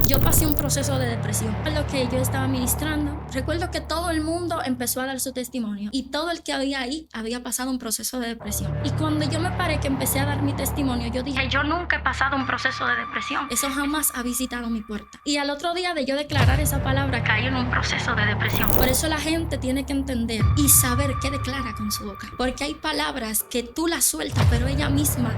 Yo pasé un proceso de depresión. A lo que yo estaba ministrando, recuerdo que todo el mundo empezó a dar su testimonio y todo el que había ahí había pasado un proceso de depresión. Y cuando yo me paré, que empecé a dar mi testimonio, yo dije, yo nunca he pasado un proceso de depresión. Eso jamás ha visitado mi puerta. Y al otro día de yo declarar esa palabra, caí en un proceso de depresión. Por eso la gente tiene que entender y saber qué declara con su boca. Porque hay palabras que tú las sueltas, pero ella misma,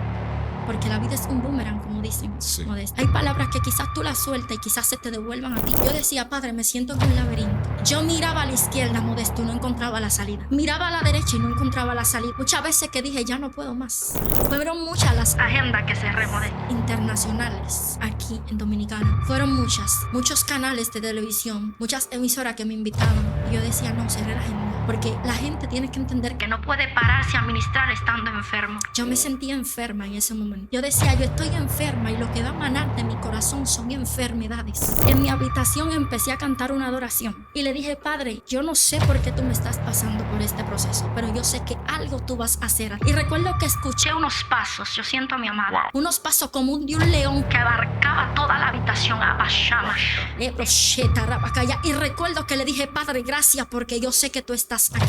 porque la vida es un boomerang, como dicen. Sí. Hay palabras que quizás tú las sueltas y quizás se te devuelvan a ti. Yo decía, Padre, me siento en un laberinto. Yo miraba a la izquierda, Modesto, y no encontraba la salida. Miraba a la derecha y no encontraba la salida. Muchas veces que dije, ya no puedo más. Fueron muchas las agendas que cerré, Modesto, internacionales aquí en Dominicana. Fueron muchos canales de televisión, muchas emisoras que me invitaban. Y yo decía, no, cerré la agenda. Porque la gente tiene que entender que no puede pararse a ministrar estando enfermo. Yo me sentía enferma en ese momento. Yo decía, yo estoy enferma y lo que va a manar de mi corazón son enfermedades. En mi habitación empecé a cantar una adoración y le dije, Padre, yo no sé por qué tú me estás pasando por este proceso, pero yo sé que algo tú vas a hacer. Y recuerdo que escuché unos pasos, yo siento a mi amado, unos pasos como de un león que abarcaba toda la habitación, abashama, y recuerdo que le dije, Padre, gracias porque yo sé que tú estás aquí.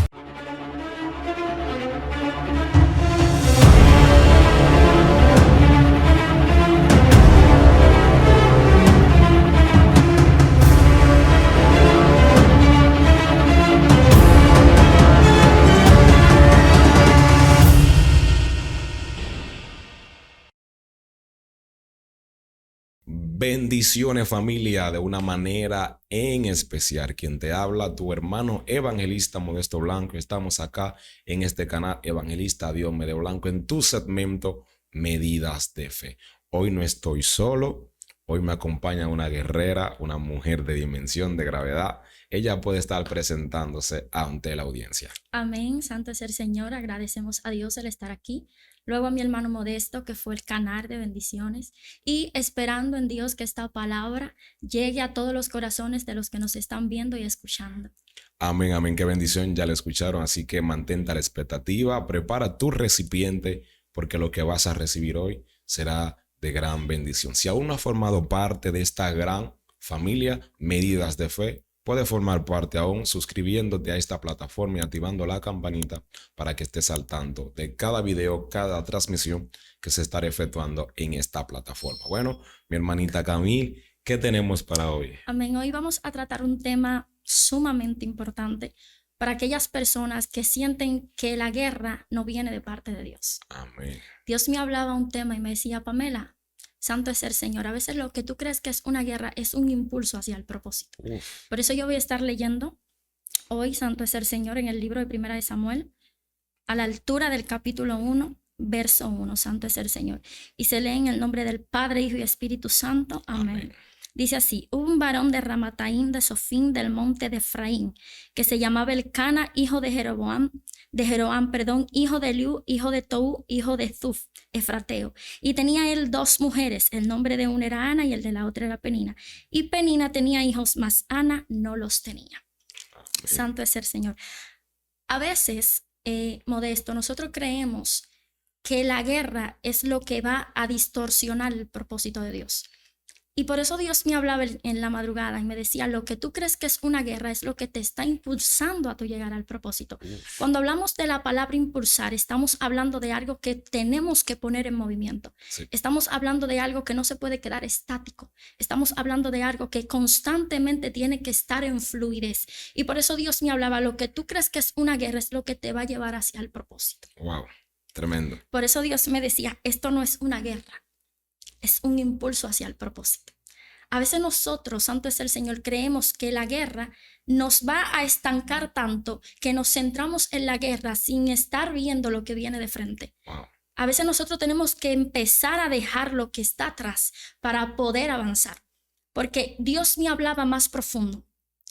Bendiciones, familia, de una manera en especial. Quien te habla, tu hermano evangelista Modesto Blanco. Estamos acá en este canal Evangelista Dios Medio Blanco en tu segmento Medidas de Fe. Hoy no estoy solo, hoy me acompaña una guerrera, una mujer de dimensión, de gravedad. Ella puede estar presentándose ante la audiencia. Amén, santo es el Señor, agradecemos a Dios el estar aquí. Luego a mi hermano Modesto, que fue el canal de bendiciones, y esperando en Dios que esta palabra llegue a todos los corazones de los que nos están viendo y escuchando. Amén, amén, qué bendición, ya la escucharon, así que mantente a la expectativa, prepara tu recipiente, porque lo que vas a recibir hoy será de gran bendición. Si aún no has formado parte de esta gran familia Medidas de Fe, puedes formar parte aún suscribiéndote a esta plataforma y activando la campanita para que estés al tanto de cada video, cada transmisión que se estará efectuando en esta plataforma. Bueno, mi hermanita Camille, ¿qué tenemos para hoy? Amén, hoy vamos a tratar un tema sumamente importante para aquellas personas que sienten que la guerra no viene de parte de Dios. Amén. Dios me hablaba un tema y me decía, Pamela, santo es el Señor. A veces lo que tú crees que es una guerra es un impulso hacia el propósito. Por eso yo voy a estar leyendo hoy, santo es el Señor, en el libro de Primera de Samuel, a la altura del capítulo 1, verso 1, santo es el Señor. Y se lee en el nombre del Padre, Hijo y Espíritu Santo. Amén. Dice así, hubo un varón de Ramataim de Sofín del monte de Efraín, que se llamaba Elcana, hijo de Jeroboam, hijo de Eliú, hijo de Tou, hijo de Zuf, efrateo. Y tenía él 2 mujeres, el nombre de una era Ana y el de la otra era Penina. Y Penina tenía hijos, mas Ana no los tenía. Amén. Santo es el Señor. A veces, Modesto, nosotros creemos que la guerra es lo que va a distorsionar el propósito de Dios. Y por eso Dios me hablaba en la madrugada y me decía, lo que tú crees que es una guerra es lo que te está impulsando a tu llegar al propósito. Cuando hablamos de la palabra impulsar, estamos hablando de algo que tenemos que poner en movimiento. Sí. Estamos hablando de algo que no se puede quedar estático. Estamos hablando de algo que constantemente tiene que estar en fluidez. Y por eso Dios me hablaba, lo que tú crees que es una guerra es lo que te va a llevar hacia el propósito. Wow, tremendo. Por eso Dios me decía, esto no es una guerra. Es un impulso hacia el propósito. A veces nosotros, santo es el Señor, creemos que la guerra nos va a estancar tanto que nos centramos en la guerra sin estar viendo lo que viene de frente. Wow. A veces nosotros tenemos que empezar a dejar lo que está atrás para poder avanzar. Porque Dios me hablaba más profundo.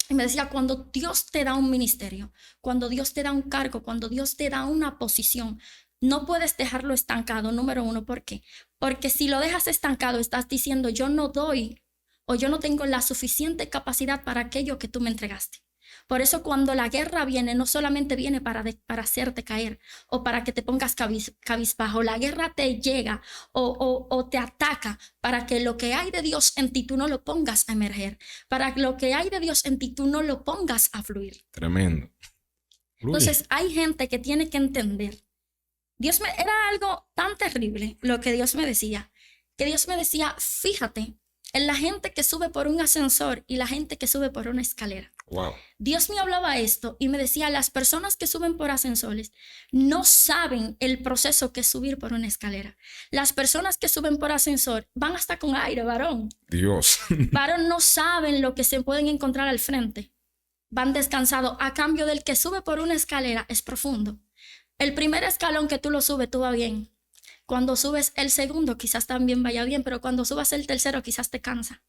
Y me decía, cuando Dios te da un ministerio, cuando Dios te da un cargo, cuando Dios te da una posición, no puedes dejarlo estancado, número 1. ¿Por qué? Porque si lo dejas estancado, estás diciendo, yo no doy o yo no tengo la suficiente capacidad para aquello que tú me entregaste. Por eso cuando la guerra viene, no solamente viene para hacerte caer o para que te pongas cabizbajo. La guerra te llega o te ataca para que lo que hay de Dios en ti tú no lo pongas a emerger. Para que lo que hay de Dios en ti tú no lo pongas a fluir. Tremendo. Entonces hay gente que tiene que entender. Era algo tan terrible lo que Dios me decía. Que Dios me decía, fíjate en la gente que sube por un ascensor y la gente que sube por una escalera. Wow. Dios me hablaba esto y me decía, las personas que suben por ascensores no saben el proceso que es subir por una escalera. Las personas que suben por ascensor van hasta con aire, varón. Dios. Varón, no saben lo que se pueden encontrar al frente. Van descansados. A cambio del que sube por una escalera es profundo. El primer escalón que tú lo subes, tú va bien. Cuando subes el segundo, quizás también vaya bien, pero cuando subas el tercero, quizás te cansa.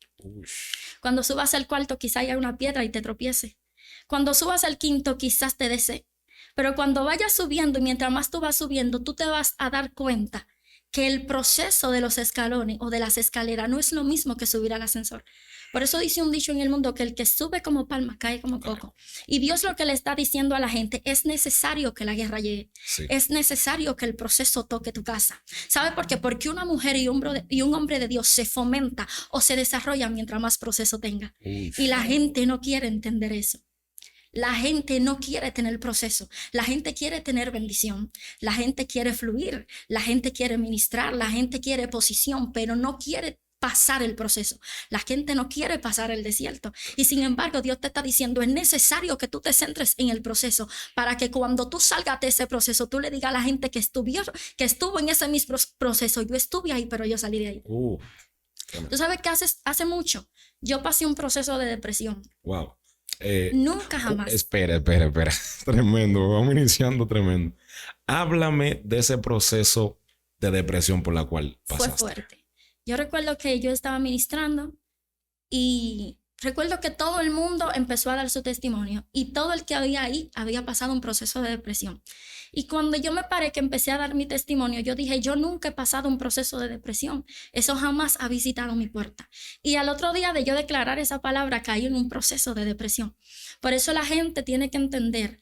Cuando subas el cuarto, quizás haya una piedra y te tropiece. Cuando subas el quinto, quizás te dé. Pero cuando vayas subiendo y mientras más tú vas subiendo, tú te vas a dar cuenta que el proceso de los escalones o de las escaleras no es lo mismo que subir al ascensor. Por eso dice un dicho en el mundo que el que sube como palma cae como coco. Y Dios lo que le está diciendo a la gente, es necesario que la guerra llegue. Sí. Es necesario que el proceso toque tu casa. ¿Sabe por qué? Porque una mujer y un hombre de Dios se fomenta o se desarrolla mientras más proceso tenga. Y la gente no quiere entender eso. La gente no quiere tener proceso. La gente quiere tener bendición. La gente quiere fluir. La gente quiere ministrar. La gente quiere posición, pero no quiere pasar el proceso. La gente no quiere pasar el desierto. Y sin embargo, Dios te está diciendo, es necesario que tú te centres en el proceso para que cuando tú salgas de ese proceso, tú le digas a la gente que estuvo en ese mismo proceso. Yo estuve ahí, pero yo salí de ahí. Tú sabes que hace mucho yo pasé un proceso de depresión. Wow. Nunca jamás. Espera. Tremendo. Vamos iniciando tremendo. Háblame de ese proceso de depresión por la cual pasaste. Fue fuerte. Yo recuerdo que yo estaba ministrando y recuerdo que todo el mundo empezó a dar su testimonio y todo el que había ahí había pasado un proceso de depresión. Y cuando yo me paré que empecé a dar mi testimonio, yo dije, yo nunca he pasado un proceso de depresión. Eso jamás ha visitado mi puerta. Y al otro día de yo declarar esa palabra, caí en un proceso de depresión. Por eso la gente tiene que entender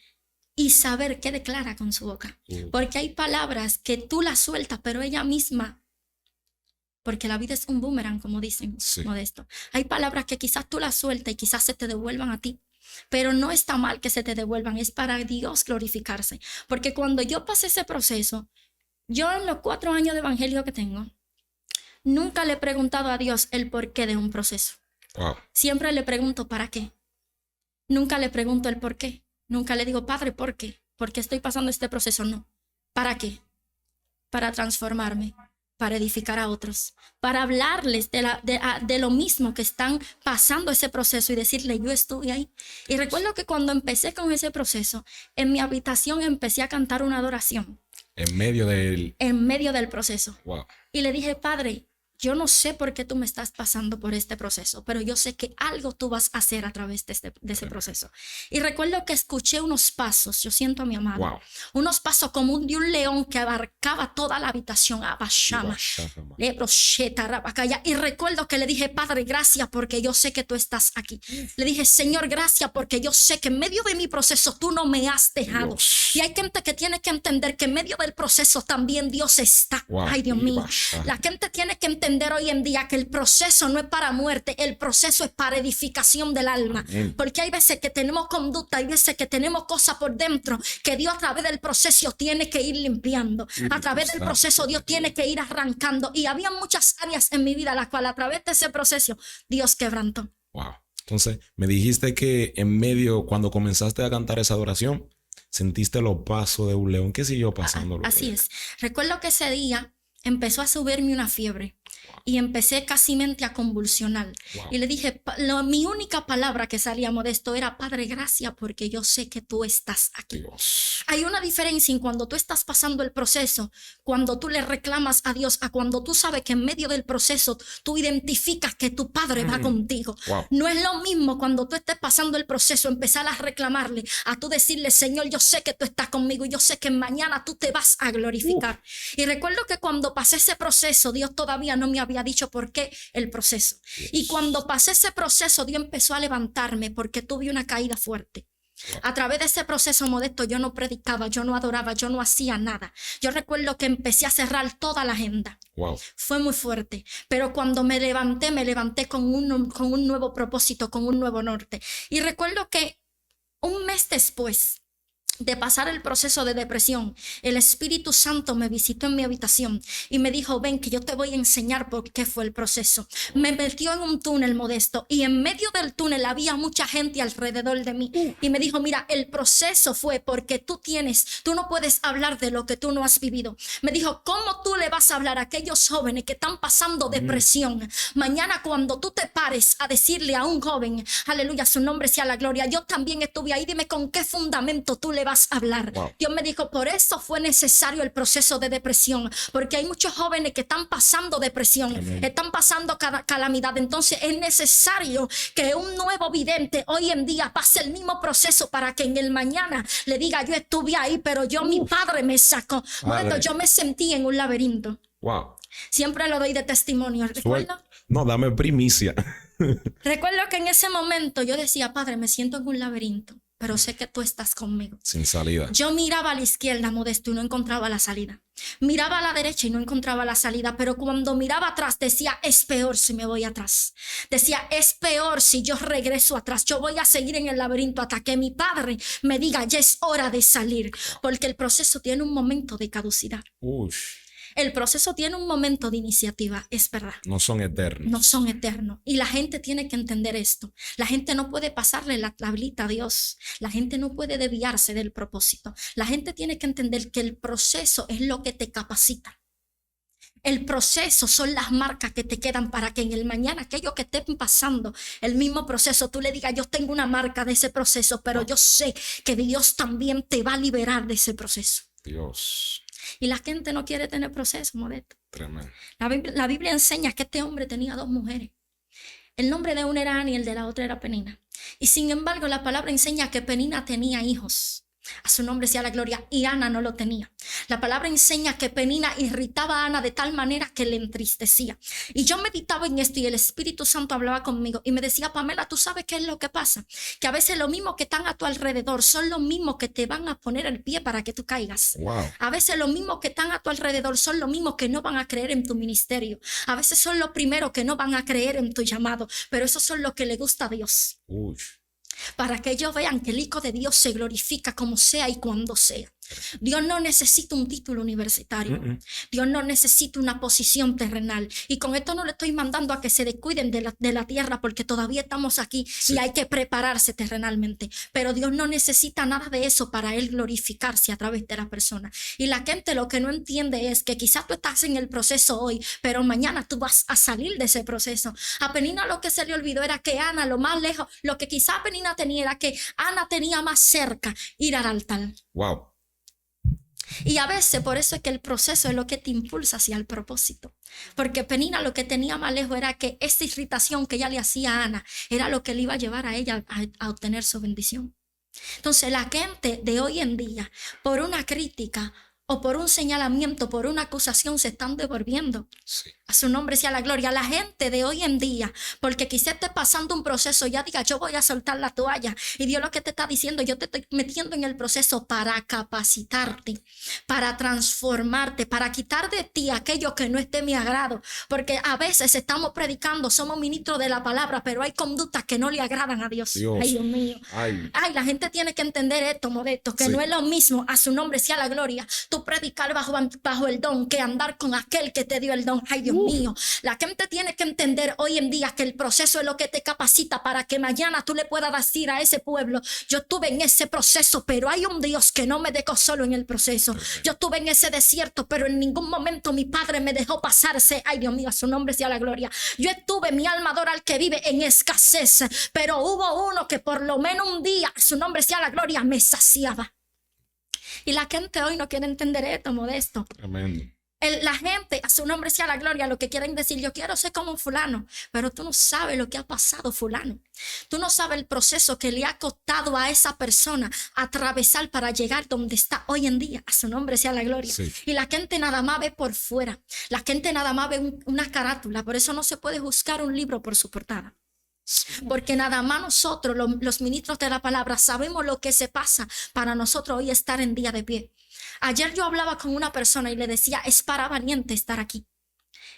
y saber qué declara con su boca. Porque hay palabras que tú las sueltas, pero ella misma... Porque la vida es un boomerang, como dicen, sí. Modesto. Hay palabras que quizás tú las sueltas y quizás se te devuelvan a ti. Pero no está mal que se te devuelvan, es para Dios glorificarse. Porque cuando yo pasé ese proceso, yo en los 4 años de evangelio que tengo, nunca le he preguntado a Dios el porqué de un proceso. Wow. Siempre le pregunto ¿para qué? Nunca le pregunto el por qué. Nunca le digo, Padre, ¿por qué? ¿Por qué estoy pasando este proceso? No. ¿Para qué? Para transformarme. Para edificar a otros, para hablarles de lo mismo que están pasando ese proceso y decirle, yo estuve ahí. Y recuerdo que cuando empecé con ese proceso, en mi habitación empecé a cantar una adoración. En medio del proceso. Wow. Y le dije, Padre, yo no sé por qué tú me estás pasando por este proceso, pero yo sé que algo tú vas a hacer a través de ese proceso. Y recuerdo que escuché unos pasos, yo siento a mi amado, wow. Unos pasos como de un león que abarcaba toda la habitación, y recuerdo que le dije, Padre, gracias porque yo sé que tú estás aquí. Le dije, Señor, gracias porque yo sé que en medio de mi proceso tú no me has dejado. Dios. Y hay gente que tiene que entender que en medio del proceso también Dios está. Wow. Ay, Dios mío. La gente tiene que entender hoy en día que el proceso no es para muerte, el proceso es para edificación del alma. Porque hay veces que tenemos conducta, hay veces que tenemos cosas por dentro que Dios a través del proceso tiene que ir limpiando. A través del proceso Dios tiene que ir arrancando. Y había muchas áreas en mi vida las cuales a través de ese proceso Dios quebrantó. Wow. Entonces, me dijiste que en medio, cuando comenzaste a cantar esa adoración, sentiste los pasos de un león. ¿Qué siguió pasando? Así es. Recuerdo que ese día empezó a subirme una fiebre. Y empecé casi mente a convulsionar. Wow. Y le dije, mi única palabra que salía Modesto era, Padre, gracias porque yo sé que tú estás aquí. Dios. Hay una diferencia en cuando tú estás pasando el proceso, cuando tú le reclamas a Dios, a cuando tú sabes que en medio del proceso tú identificas que tu Padre va contigo. Wow. No es lo mismo cuando tú estés pasando el proceso, empezar a reclamarle, a tú decirle, Señor, yo sé que tú estás conmigo y yo sé que mañana tú te vas a glorificar. Y recuerdo que cuando pasé ese proceso, Dios todavía no me había dicho por qué el proceso. Yes. Y cuando pasé ese proceso, Dios empezó a levantarme porque tuve una caída fuerte. A través de ese proceso, Modesto, yo no predicaba, yo no adoraba, yo no hacía nada. Yo recuerdo que empecé a cerrar toda la agenda. Wow. Fue muy fuerte, pero cuando me levanté con un nuevo propósito, con un nuevo norte. Y recuerdo que un mes después de pasar el proceso de depresión, el Espíritu Santo me visitó en mi habitación y me dijo: ven que yo te voy a enseñar por qué fue el proceso. Me metió en un túnel, Modesto, y en medio del túnel había mucha gente alrededor de mí y me dijo: mira, el proceso fue porque tú no puedes hablar de lo que tú no has vivido. Me dijo: ¿cómo tú le vas a hablar a aquellos jóvenes que están pasando depresión? Mañana cuando tú te pares a decirle a un joven, aleluya, su nombre sea la gloria, yo también estuve ahí, dime con qué fundamento tú le vas a hablar. Wow. Dios me dijo: por eso fue necesario el proceso de depresión, porque hay muchos jóvenes que están pasando depresión, están pasando calamidad. Entonces es necesario que un nuevo vidente hoy en día pase el mismo proceso para que en el mañana le diga: yo estuve ahí, pero mi padre me sacó. Bueno, yo me sentí en un laberinto. Wow. Siempre lo doy de testimonio. ¿Recuerdo? No, dame primicia. Recuerdo que en ese momento yo decía: Padre, me siento en un laberinto, pero sé que tú estás conmigo. Sin salida. Yo miraba a la izquierda, Modesto, y no encontraba la salida. Miraba a la derecha y no encontraba la salida. Pero cuando miraba atrás decía: es peor si me voy atrás. Decía: es peor si yo regreso atrás. Yo voy a seguir en el laberinto hasta que mi padre me diga: ya es hora de salir. Porque el proceso tiene un momento de caducidad. Uy. El proceso tiene un momento de iniciativa, es verdad. No son eternos. No son eternos. Y la gente tiene que entender esto. La gente no puede pasarle la tablita a Dios. La gente no puede desviarse del propósito. La gente tiene que entender que el proceso es lo que te capacita. El proceso son las marcas que te quedan para que en el mañana aquellos que estén pasando el mismo proceso, tú le digas: yo tengo una marca de ese proceso, pero yo sé que Dios también te va a liberar de ese proceso. Dios. Y la gente no quiere tener proceso, Modesto. Tremendo. La Biblia enseña que este hombre tenía 2 mujeres. El nombre de una era Ana y el de la otra era Penina. Y sin embargo, la palabra enseña que Penina tenía hijos. A su nombre sea la gloria. Y Ana no lo tenía. La palabra enseña que Penina irritaba a Ana de tal manera que le entristecía. Y yo meditaba en esto y el Espíritu Santo hablaba conmigo y me decía: Pamela, ¿tú sabes qué es lo que pasa? Que a veces los mismos que están a tu alrededor son los mismos que te van a poner el pie para que tú caigas. Wow. A veces los mismos que están a tu alrededor son los mismos que no van a creer en tu ministerio. A veces son los primeros que no van a creer en tu llamado. Pero esos son los que le gusta a Dios. Uy. Para que ellos vean que el Hijo de Dios se glorifica como sea y cuando sea. Dios no necesita un título universitario. Dios no necesita una posición terrenal. Y con esto no le estoy mandando a que se descuiden de la tierra, porque todavía estamos aquí y hay que prepararse terrenalmente. Pero Dios no necesita nada de eso para Él glorificarse a través de la persona. Y la gente lo que no entiende es que quizás tú estás en el proceso hoy, pero mañana tú vas a salir de ese proceso. A Penina lo que se le olvidó era que Ana, lo más lejos, lo que quizás Penina tenía era que Ana tenía más cerca ir al altar. Wow. Y a veces por eso es que el proceso es lo que te impulsa hacia el propósito. Porque Penina lo que tenía más lejos era que esa irritación que ella le hacía a Ana era lo que le iba a llevar a ella a obtener su bendición. Entonces la gente de hoy en día, por una crítica o por un señalamiento, por una acusación, se están devolviendo. Sí. A su nombre sea la gloria. La gente de hoy en día, porque quizás esté pasando un proceso, ya diga: yo voy a soltar la toalla. Y Dios lo que te está diciendo: yo te estoy metiendo en el proceso para capacitarte, para transformarte, para quitar de ti aquello que no es de mi agrado. Porque a veces estamos predicando, somos ministros de la palabra, pero hay conductas que no le agradan a Dios. Ay, Dios mío. Ay, la gente tiene que entender esto, Modesto, que no es lo mismo, a su nombre sea la gloria, tú predicar bajo el don que andar con aquel que te dio el don. Ay, Dios mío. La gente tiene que entender hoy en día que el proceso es lo que te capacita para que mañana tú le puedas decir a ese pueblo: yo estuve en ese proceso, pero hay un Dios que no me dejó solo en el proceso. Yo estuve en ese desierto, pero en ningún momento mi padre me dejó pasarse. Ay, Dios mío, a su nombre sea la gloria. Yo estuve, mi alma adora al que vive, en escasez, pero hubo uno que por lo menos un día, a su nombre sea la gloria, me saciaba. Y la gente hoy no quiere entender esto, Modesto. tremendo. La gente, a su nombre sea la gloria, lo que quieren decir: yo quiero ser como fulano. Pero tú no sabes lo que ha pasado fulano. Tú no sabes el proceso que le ha costado a esa persona atravesar para llegar donde está hoy en día. A su nombre sea la gloria. Sí. Y la gente nada más ve por fuera. La gente nada más ve una carátula. Por eso no se puede juzgar un libro por su portada. Porque nada más nosotros, los ministros de la palabra, sabemos lo que se pasa para nosotros hoy estar en día de pie. Ayer yo hablaba con una persona y le decía, es para valiente estar aquí.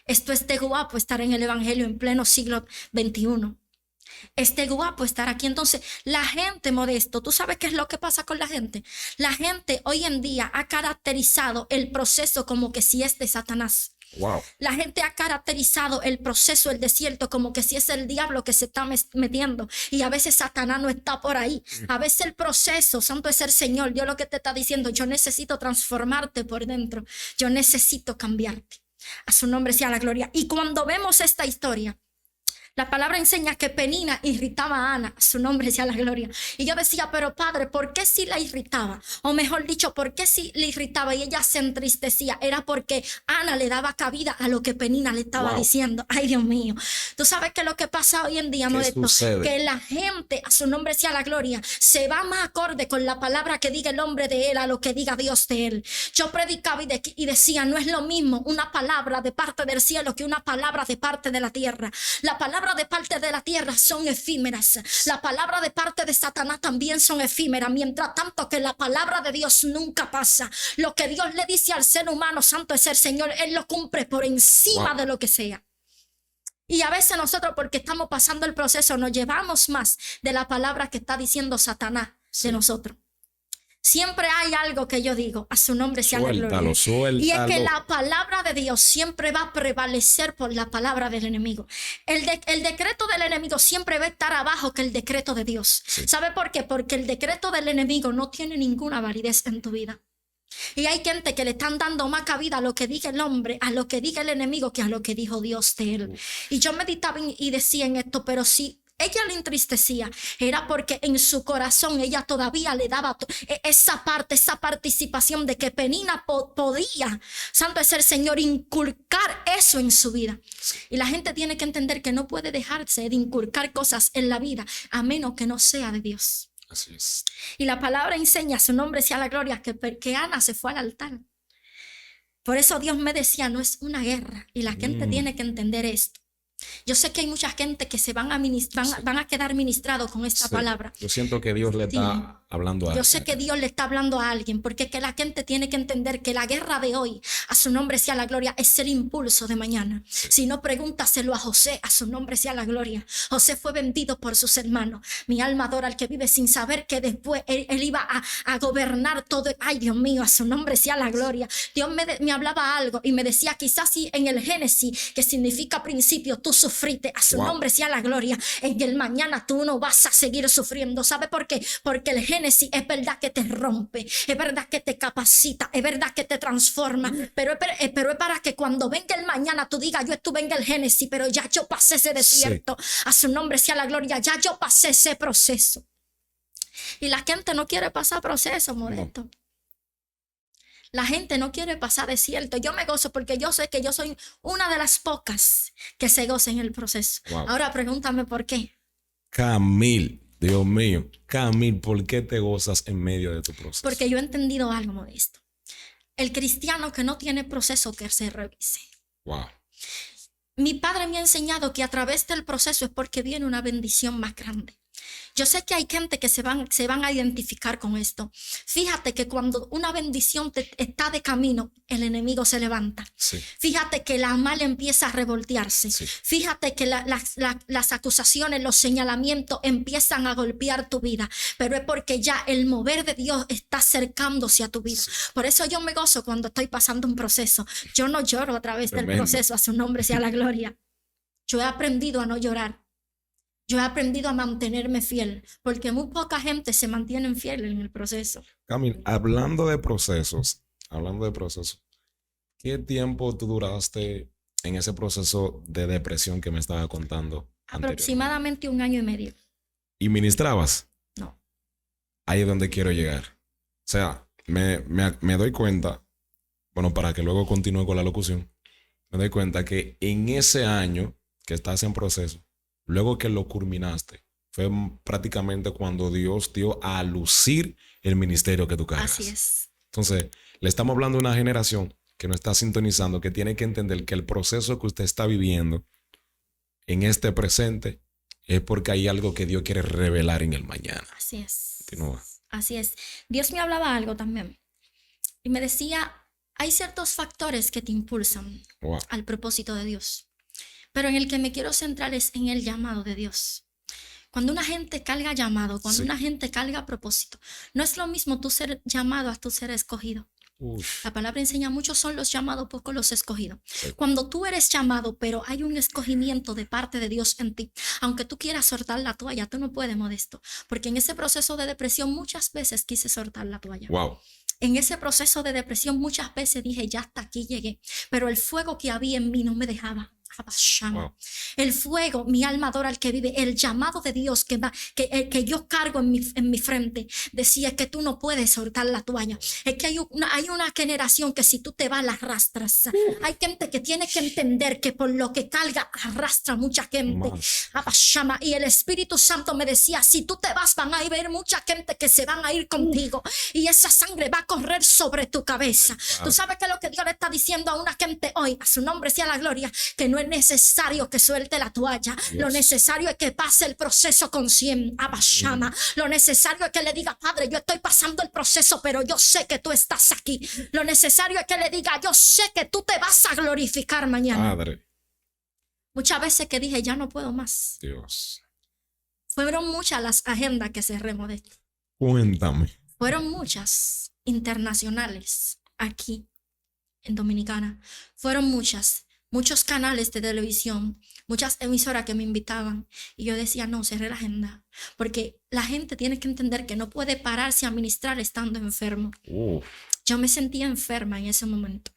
Esto es de guapo estar en el evangelio en pleno siglo XXI. Es de guapo estar aquí. Entonces, la gente, Modesto, ¿tú sabes qué es lo que pasa con la gente? La gente hoy en día ha caracterizado el proceso como que si es de Satanás. Wow. La gente ha caracterizado el proceso, el desierto, como que si es el diablo que se está metiendo. Y a veces Satanás no está por ahí. A veces el proceso, santo es el Señor. Dios lo que te está diciendo, yo necesito transformarte por dentro. Yo necesito cambiarte. A su nombre sea la gloria. Y cuando vemos esta historia, la palabra enseña que Penina irritaba a Ana, su nombre sea la gloria. Y yo decía, pero padre, ¿por qué si la irritaba? O mejor dicho, ¿por qué si le irritaba y ella se entristecía? Era porque Ana le daba cabida a lo que Penina le estaba diciendo. Ay, Dios mío. Tú sabes que lo que pasa hoy en día, Modesto, que la gente, a su nombre sea la gloria, se va más acorde con la palabra que diga el hombre de él a lo que diga Dios de él. Yo predicaba y decía, no es lo mismo una palabra de parte del cielo que una palabra de parte de la tierra. La palabra de parte de la tierra son efímeras. La palabra de parte de Satanás también son efímeras. Mientras tanto que la palabra de Dios nunca pasa. Lo que Dios le dice al ser humano, santo es el Señor, Él lo cumple por encima de lo que sea. Y a veces nosotros, porque estamos pasando el proceso, nos llevamos más de la palabra que está diciendo Satanás de nosotros. Siempre hay algo que yo digo, a su nombre sea la gloria. Suéltalo. Y es que la palabra de Dios siempre va a prevalecer por la palabra del enemigo. El decreto del enemigo siempre va a estar abajo que el decreto de Dios. Sí. ¿Sabe por qué? Porque el decreto del enemigo no tiene ninguna validez en tu vida. Y hay gente que le están dando más cabida a lo que diga el hombre, a lo que diga el enemigo, que a lo que dijo Dios de él. Y yo meditaba y decía en esto, pero si ella le entristecía, era porque en su corazón ella todavía le daba esa parte, esa participación de que Penina podía, santo es el Señor, inculcar eso en su vida. Y la gente tiene que entender que no puede dejarse de inculcar cosas en la vida a menos que no sea de Dios. Así es. Y la palabra enseña, su nombre sea la gloria, que Ana se fue al altar. Por eso Dios me decía, no es una guerra. Y la gente tiene que entender esto. Yo sé que hay mucha gente que se van a quedar ministrados con esta palabra. Yo siento que Dios le está hablando a alguien. Yo sé que Dios le está hablando a alguien, porque es que la gente tiene que entender que la guerra de hoy, a su nombre sea la gloria, es el impulso de mañana. Si no, pregúntaselo a José, a su nombre sea la gloria. José fue vendido por sus hermanos. Mi alma adora al que vive sin saber que después él iba a gobernar todo. Ay, Dios mío, a su nombre sea la gloria. Dios me hablaba algo y me decía, quizás si en el Génesis, que significa principio, tú sufriste, a su nombre sea la gloria, en el mañana tú no vas a seguir sufriendo. ¿Sabe por qué? Porque el Génesis es verdad que te rompe, es verdad que te capacita, es verdad que te transforma, pero es para que cuando venga el mañana tú digas, yo estuve en el Génesis, pero ya yo pasé ese desierto. A su nombre sea la gloria, ya yo pasé ese proceso. Y la gente no quiere pasar proceso, Modesto. La gente no quiere pasar desierto. Yo me gozo porque yo sé que yo soy una de las pocas que se goza en el proceso. Ahora pregúntame por qué. Camil, Dios mío, Camil, ¿por qué te gozas en medio de tu proceso? Porque yo he entendido algo, Modesto. El cristiano que no tiene proceso, que se revise. Wow. Mi padre me ha enseñado que a través del proceso es porque viene una bendición más grande. Yo sé que hay gente que se van a identificar con esto. Fíjate que cuando una bendición está de camino, el enemigo se levanta. Sí. Fíjate que la mal empieza a revoltearse. Sí. Fíjate que las acusaciones, los señalamientos empiezan a golpear tu vida. Pero es porque ya el mover de Dios está acercándose a tu vida. Sí. Por eso yo me gozo cuando estoy pasando un proceso. Yo no lloro a través del proceso, a su nombre sea la gloria. Yo he aprendido a no llorar. Yo he aprendido a mantenerme fiel, porque muy poca gente se mantiene fiel en el proceso. Camil, hablando de procesos, ¿qué tiempo tú duraste en ese proceso de depresión que me estaba contando? Aproximadamente 1 año y medio. ¿Y ministrabas? No. Ahí es donde quiero llegar. O sea, me doy cuenta, bueno, para que luego continúe con la locución, me doy cuenta que en ese año que estás en proceso, luego que lo culminaste, fue prácticamente cuando Dios dio a lucir el ministerio que tú cargas. Así es. Entonces, le estamos hablando de una generación que no está sintonizando, que tiene que entender que el proceso que usted está viviendo en este presente es porque hay algo que Dios quiere revelar en el mañana. Así es. Continúa. Así es. Dios me hablaba algo también. Y me decía, hay ciertos factores que te impulsan Wow. al propósito de Dios. Pero en el que me quiero centrar es en el llamado de Dios. Cuando una gente carga llamado, cuando Sí. una gente carga propósito, no es lo mismo tú ser llamado a tú ser escogido. Uf. La palabra enseña, muchos son los llamados, pocos los escogidos. Sí. Cuando tú eres llamado, pero hay un escogimiento de parte de Dios en ti, aunque tú quieras soltar la toalla, tú no puedes, Modesto, porque en ese proceso de depresión muchas veces quise soltar la toalla. Wow. En ese proceso de depresión muchas veces dije, ya hasta aquí llegué, pero el fuego que había en mí no me dejaba. Wow. El fuego, mi alma adora al que vive, el llamado de Dios que yo cargo en mi frente, decía que tú no puedes soltar la toalla. Es que hay una generación que si tú te vas la arrastras. Hay gente que tiene que entender que por lo que carga arrastra mucha gente. Más. Y el Espíritu Santo me decía, si tú te vas van a haber mucha gente que se van a ir contigo y esa sangre va a correr sobre tu cabeza. Tú sabes que lo que Dios le está diciendo a una gente hoy, a su nombre sea la gloria, que no es necesario que suelte la toalla. Lo necesario es que pase el proceso con 100 Abashama. Lo necesario es que le diga, Padre, yo estoy pasando el proceso, pero yo sé que tú estás aquí. Lo necesario es que le diga, yo sé que tú te vas a glorificar mañana. Padre. Muchas veces que dije, ya no puedo más. Dios. Fueron muchas las agendas que cerré, Modesto. Cuéntame. Fueron muchas internacionales aquí en Dominicana. Fueron muchos canales de televisión, muchas emisoras que me invitaban. Y yo decía, no, cerré la agenda. Porque la gente tiene que entender que no puede pararse a ministrar estando enfermo. Yo me sentía enferma en ese momento.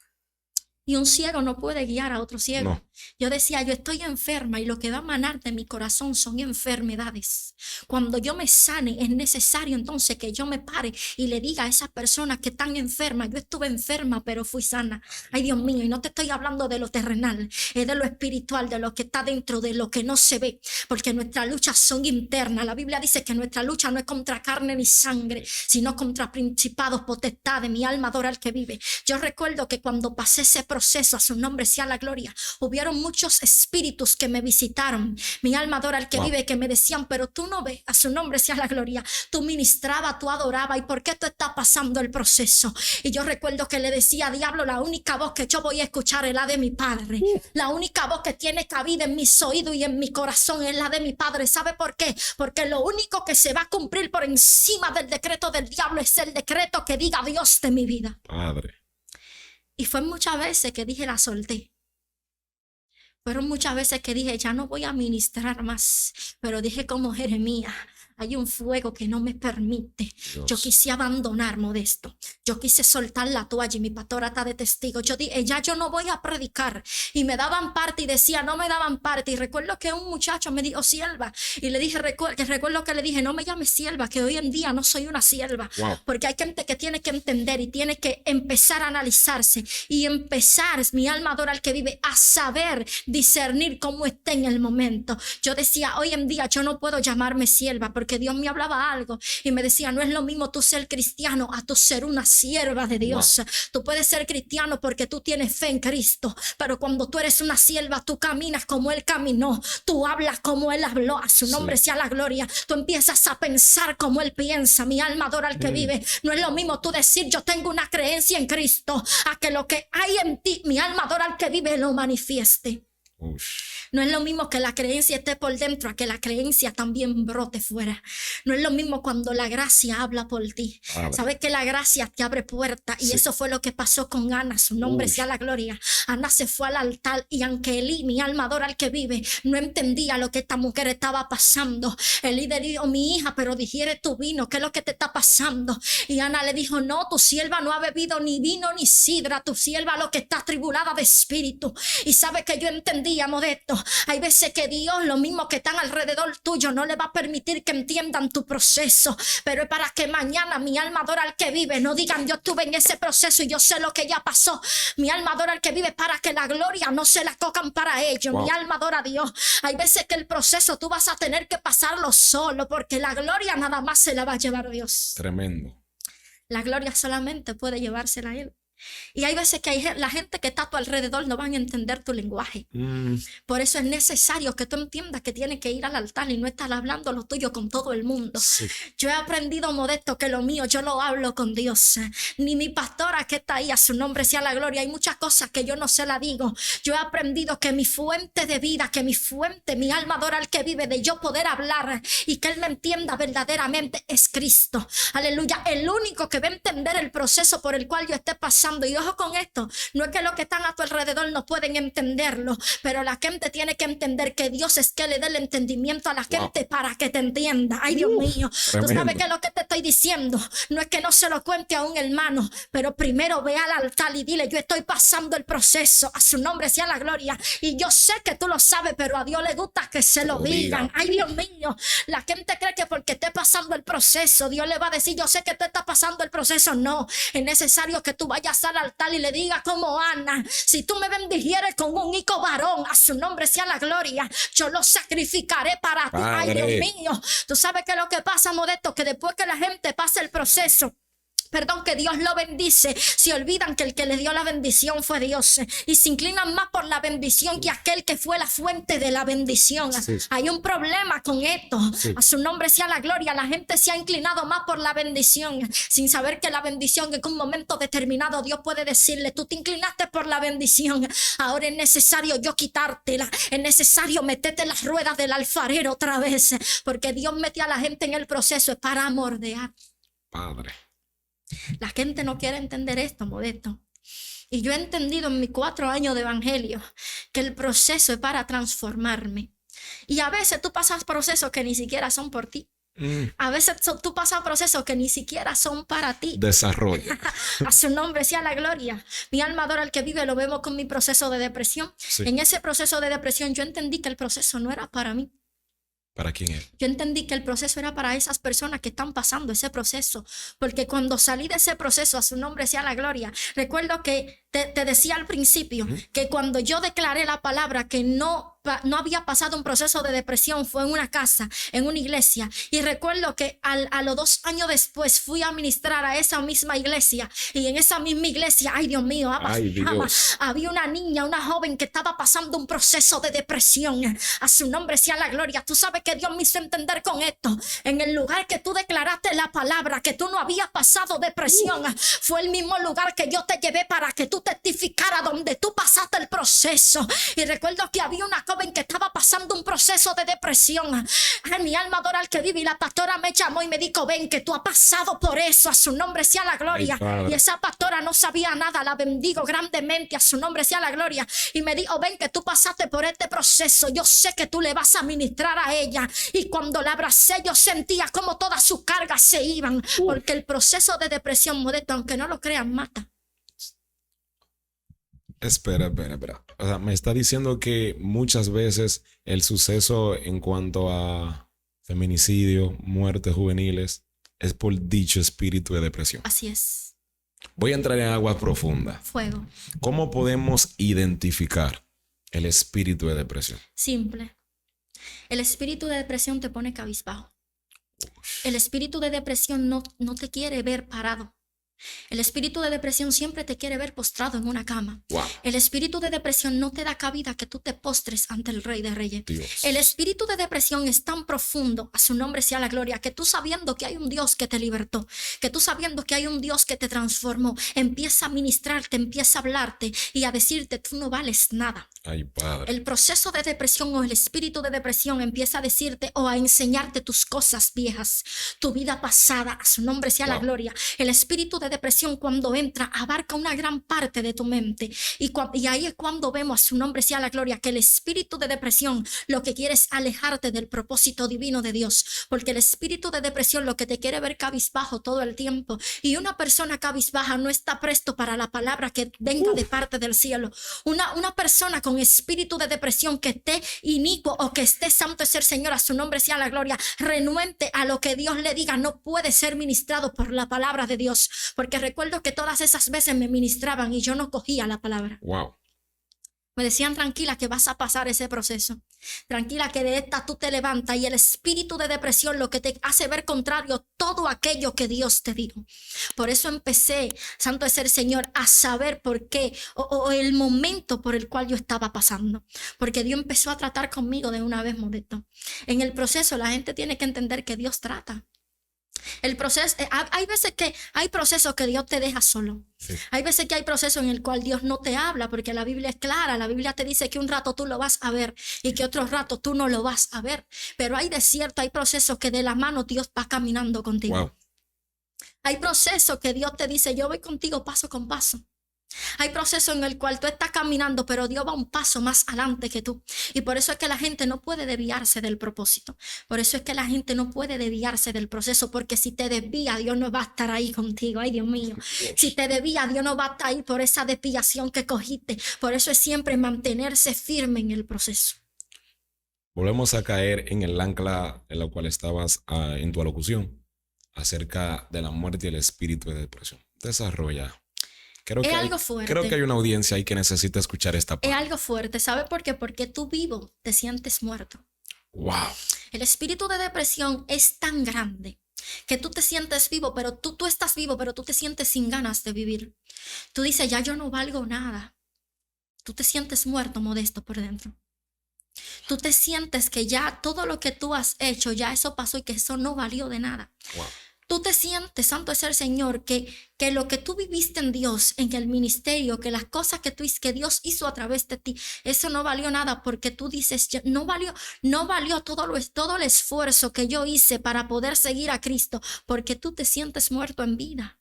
Y un ciego no puede guiar a otro ciego. No. Yo decía, yo estoy enferma y lo que va a manar de mi corazón son enfermedades. Cuando yo me sane, es necesario entonces que yo me pare y le diga a esas personas que están enfermas, yo estuve enferma, pero fui sana. Ay, Dios mío, y no te estoy hablando de lo terrenal, es de lo espiritual, de lo que está dentro, de lo que no se ve, porque nuestras luchas son internas. La Biblia dice que nuestra lucha no es contra carne ni sangre, sino contra principados, potestades. Mi alma adora al que vive. Yo recuerdo que cuando pasé ese proceso, a su nombre sea la gloria, hubieron muchos espíritus que me visitaron. Mi alma adora al que vive, que me decían, pero tú no ves, a su nombre sea la gloria, tú ministrabas, tú adorabas, ¿y por qué tú estás pasando el proceso? Y yo recuerdo que le decía, diablo, la única voz que yo voy a escuchar es la de mi Padre. La única voz que tiene cabida en mis oídos y en mi corazón es la de mi Padre. ¿Sabe por qué? Porque lo único que se va a cumplir por encima del decreto del diablo es el decreto que diga Dios de mi vida. Padre. Y fue muchas veces que dije, la solté. Fueron muchas veces que dije, ya no voy a ministrar más. Pero dije como Jeremías, hay un fuego que no me permite. Dios. Yo quise abandonar, Modesto. Yo quise soltar la toalla y mi pastora está de testigo. Yo dije, ya yo no voy a predicar. Y me daban parte y decía, no me daban parte. Y recuerdo que un muchacho me dijo, sierva. Y le dije, recuerdo que le dije, no me llames sierva, que hoy en día no soy una sierva. Wow. Porque hay gente que tiene que entender y tiene que empezar a analizarse. Y empezar, mi alma adora al que vive, a saber discernir cómo está en el momento. Yo decía, hoy en día yo no puedo llamarme sierva, porque Dios me hablaba algo y me decía, no es lo mismo tú ser cristiano a tú ser una sierva de Dios. Wow. Tú puedes ser cristiano porque tú tienes fe en Cristo, pero cuando tú eres una sierva, tú caminas como Él caminó, tú hablas como Él habló, a su nombre sea la gloria. Tú empiezas a pensar como Él piensa. Mi alma adora al que vive. No es lo mismo tú decir, yo tengo una creencia en Cristo, a que lo que hay en ti, mi alma adora al que vive, lo manifieste. No es lo mismo que la creencia esté por dentro a que la creencia también brote fuera. No es lo mismo cuando la gracia habla por ti. Sabes que la gracia te abre puertas y eso fue lo que pasó con Ana, su nombre sea la gloria. Ana se fue al altar y aunque Elí, mi alma adora al que vive, no entendía lo que esta mujer estaba pasando. Elí le dijo, mi hija, pero digiere tu vino, ¿qué es lo que te está pasando? Y Ana le dijo, no, tu sierva no ha bebido ni vino ni sidra, tu sierva lo que está atribulada de espíritu. Y sabe que yo entendíamos de esto. Hay veces que Dios, lo mismo que están alrededor tuyo, no le va a permitir que entiendan tu proceso, pero es para que mañana mi alma adora al que vive, no digan yo estuve en ese proceso y yo sé lo que ya pasó. Mi alma adora al que vive para que la gloria no se la cocan para ellos. Wow. Mi alma adora a Dios. Hay veces que el proceso tú vas a tener que pasarlo solo, porque la gloria nada más se la va a llevar Dios. Tremendo. La gloria solamente puede llevársela a Él. Y hay veces que la gente que está a tu alrededor no van a entender tu lenguaje. Por eso es necesario que tú entiendas que tienes que ir al altar y no estar hablando lo tuyo con todo el mundo. Sí. Yo he aprendido, Modesto, que lo mío yo lo hablo con Dios. Ni mi pastora que está ahí, a su nombre sea la gloria. Hay muchas cosas que yo no se la digo. Yo he aprendido que mi fuente de vida, que mi fuente, mi alma adora al que vive, de yo poder hablar y que Él me entienda verdaderamente, es Cristo. Aleluya. El único que va a entender el proceso por el cual yo esté pasando. Y ojo con esto, no es que los que están a tu alrededor no pueden entenderlo, pero la gente tiene que entender que Dios es que le dé el entendimiento a la gente para que te entienda. Ay, Dios mío, tremendo. tú sabes que lo que te estoy diciendo no es que no se lo cuente a un hermano, pero primero ve al altar y dile: yo estoy pasando el proceso, a su nombre sea la gloria, y yo sé que tú lo sabes, pero a Dios le gusta que se lo digan. Ay, Dios mío, la gente cree que porque esté pasando el proceso Dios le va a decir: yo sé que tú estás pasando el proceso. No, es necesario que tú vayas al altar y le digas como Ana: si tú me bendijeres con un hijo varón, a su nombre sea la gloria, yo lo sacrificaré para ti. Ay, Dios mío, tú sabes que lo que pasa, Modesto, que después que la gente pasa el proceso, que Dios lo bendice, se olvidan que el que le dio la bendición fue Dios y se inclinan más por la bendición que aquel que fue la fuente de la bendición. Sí. Hay un problema con esto. Sí. A su nombre sea la gloria. La gente se ha inclinado más por la bendición sin saber que la bendición, en un momento determinado Dios puede decirle: tú te inclinaste por la bendición, ahora es necesario yo quitártela, es necesario meterte las ruedas del alfarero otra vez, porque Dios metió a la gente en el proceso para mordear. Padre. La gente no quiere entender esto, Modesto. Y yo he entendido en mis 4 años de evangelio que el proceso es para transformarme. Y a veces tú pasas procesos que ni siquiera son por ti. A veces tú pasas procesos que ni siquiera son para ti. Desarrollo. A su nombre sea la gloria. Mi alma adora al que vive. Lo vemos con mi proceso de depresión. Sí. En ese proceso de depresión yo entendí que el proceso no era para mí. ¿Para quién es? Yo entendí que el proceso era para esas personas que están pasando ese proceso, porque cuando salí de ese proceso, a su nombre sea la gloria, recuerdo que te decía al principio que cuando yo declaré la palabra que no había pasado un proceso de depresión, fue en una casa, en una iglesia, y recuerdo que a los 2 años después fui a ministrar a esa misma iglesia, y en esa misma iglesia, ay Dios mío, había una niña, una joven que estaba pasando un proceso de depresión. A su nombre sea la gloria. Tú sabes que Dios me hizo entender con esto: en el lugar que tú declaraste la palabra que tú no habías pasado depresión, fue el mismo lugar que yo te llevé para que tú testificara donde tú pasaste el proceso. Y recuerdo que había una joven que estaba pasando un proceso de depresión. Ay, mi alma adora al que vive, y la pastora me llamó y me dijo: ven, que tú has pasado por eso, a su nombre sea la gloria. Ay, y esa pastora no sabía nada, la bendigo grandemente, a su nombre sea la gloria, y me dijo: ven, que tú pasaste por este proceso, yo sé que tú le vas a ministrar a ella. Y cuando la abracé yo sentía como todas sus cargas se iban, porque el proceso de depresión, Modesto, aunque no lo crean, mata. Espera. O sea, me está diciendo que muchas veces el suceso en cuanto a feminicidio, muertes juveniles, es por dicho espíritu de depresión. Así es. Voy a entrar en aguas profundas. Fuego. ¿Cómo podemos identificar el espíritu de depresión? Simple. El espíritu de depresión te pone cabizbajo. El espíritu de depresión no te quiere ver parado. El espíritu de depresión siempre te quiere ver postrado en una cama. Wow. El espíritu de depresión no te da cabida que tú te postres ante el Rey de Reyes. Dios. El espíritu de depresión es tan profundo, a su nombre sea la gloria, que tú sabiendo que hay un Dios que te libertó, que tú sabiendo que hay un Dios que te transformó, empieza a ministrarte, empieza a hablarte y a decirte: tú no vales nada. Ay, Padre. El proceso de depresión o el espíritu de depresión empieza a decirte o a enseñarte tus cosas viejas, tu vida pasada, a su nombre sea la gloria. El espíritu de depresión, cuando entra, abarca una gran parte de tu mente, y ahí es cuando vemos, a su nombre sea la gloria, que el espíritu de depresión lo que quiere es alejarte del propósito divino de Dios, porque el espíritu de depresión lo que te quiere ver cabizbajo todo el tiempo, y una persona cabizbaja no está presto para la palabra que venga de parte del cielo. Una persona con espíritu de depresión que esté inicuo o que esté, santo es el Señor, a su nombre sea la gloria, renuente a lo que Dios le diga, no puede ser ministrado por la palabra de Dios, porque recuerdo que todas esas veces me ministraban y yo no cogía la palabra. Wow. Me decían, tranquila, que vas a pasar ese proceso. Tranquila, que de esta tú te levantas, y el espíritu de depresión lo que te hace ver contrario todo aquello que Dios te dijo. Por eso empecé, santo es el Señor, a saber por qué o el momento por el cual yo estaba pasando. Porque Dios empezó a tratar conmigo de una vez, Modesto. En el proceso la gente tiene que entender que Dios trata. El proceso, hay veces que hay procesos que Dios te deja solo. Sí. Hay veces que hay procesos en el cual Dios no te habla, porque la Biblia es clara. La Biblia te dice que un rato tú lo vas a ver y que otro rato tú no lo vas a ver. Pero hay desierto, hay procesos que de la mano Dios va caminando contigo. Wow. Hay procesos que Dios te dice, yo voy contigo paso con paso. Hay procesos en el cual tú estás caminando, pero Dios va un paso más adelante que tú. Y por eso es que la gente no puede desviarse del propósito. Por eso es que la gente no puede desviarse del proceso, porque si te desvía, Dios no va a estar ahí contigo. Ay, Dios mío. Si te desvía, Dios no va a estar ahí por esa desviación que cogiste. Por eso es siempre mantenerse firme en el proceso. Volvemos a caer en el ancla en la cual estabas en tu alocución acerca de la muerte y el espíritu de depresión. Desarrolla. Es algo fuerte. Creo que hay una audiencia ahí que necesita escuchar esta parte. Es algo fuerte. ¿Sabe por qué? Porque tú vivo te sientes muerto. Wow. El espíritu de depresión es tan grande que tú te sientes vivo, pero tú estás vivo, pero tú te sientes sin ganas de vivir. Tú dices, ya yo no valgo nada. Tú te sientes muerto, Modesto, por dentro. Tú te sientes que ya todo lo que tú has hecho, ya eso pasó y que eso no valió de nada. Wow. Tú te sientes, santo es el Señor, que lo que tú viviste en Dios, en el ministerio, que las cosas que Dios hizo a través de ti, eso no valió nada, porque tú dices, no valió todo el esfuerzo que yo hice para poder seguir a Cristo, porque tú te sientes muerto en vida.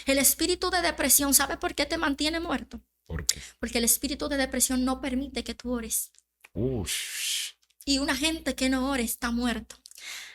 El espíritu de depresión, ¿sabe por qué te mantiene muerto? ¿Por qué? Porque el espíritu de depresión no permite que tú ores. Ush. Y una gente que no ora está muerto.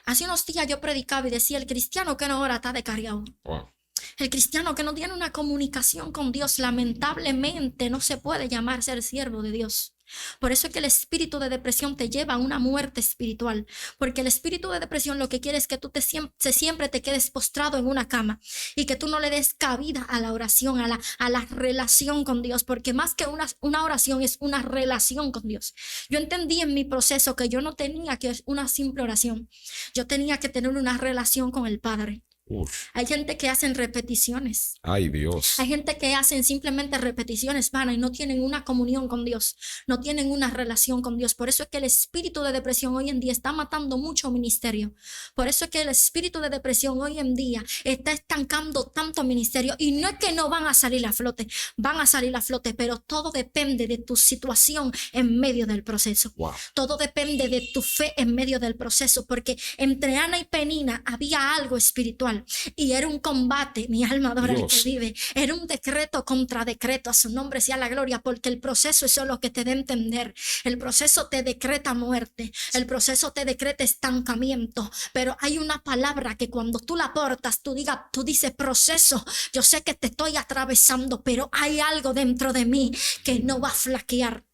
Hace unos días yo predicaba y decía, el cristiano que no ora está descarriado. Wow. El cristiano que no tiene una comunicación con Dios, lamentablemente no se puede llamar ser siervo de Dios. Por eso es que el espíritu de depresión te lleva a una muerte espiritual, porque el espíritu de depresión lo que quiere es que tú siempre te quedes postrado en una cama y que tú no le des cabida a la oración, a la relación con Dios, porque más que una oración es una relación con Dios. Yo entendí en mi proceso que yo no tenía que una simple oración, yo tenía que tener una relación con el Padre. Uf. Hay gente que hacen repeticiones. Ay, Dios. Hay gente que hacen simplemente repeticiones vanas y no tienen una comunión con Dios, no tienen una relación con Dios. Por eso es que el espíritu de depresión hoy en día está matando mucho ministerio. Por eso es que el espíritu de depresión hoy en día está estancando tanto ministerio. Y no es que no van a salir a flote, van a salir a flote, pero todo depende de tu situación en medio del proceso. Wow. Todo depende de tu fe en medio del proceso, porque entre Ana y Penina había algo espiritual. Y era un combate, mi alma adora al que vive. Era un decreto contra decreto, a su nombre sea la gloria, porque el proceso es lo que te da a entender. El proceso te decreta muerte, el proceso te decreta estancamiento, pero hay una palabra que cuando tú la portas, tú dices proceso, yo sé que te estoy atravesando, pero hay algo dentro de mí que no va a flaquear.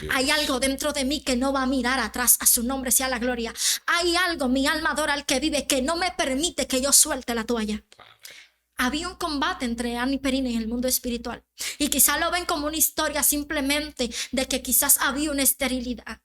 Dios. Hay algo dentro de mí que no va a mirar atrás, a su nombre sea la gloria. Hay algo, mi alma adora al que vive, que no me permite que yo suelte la toalla. Había un combate entre Ana y Penina en el mundo espiritual. Y quizás lo ven como una historia simplemente de que quizás había una esterilidad.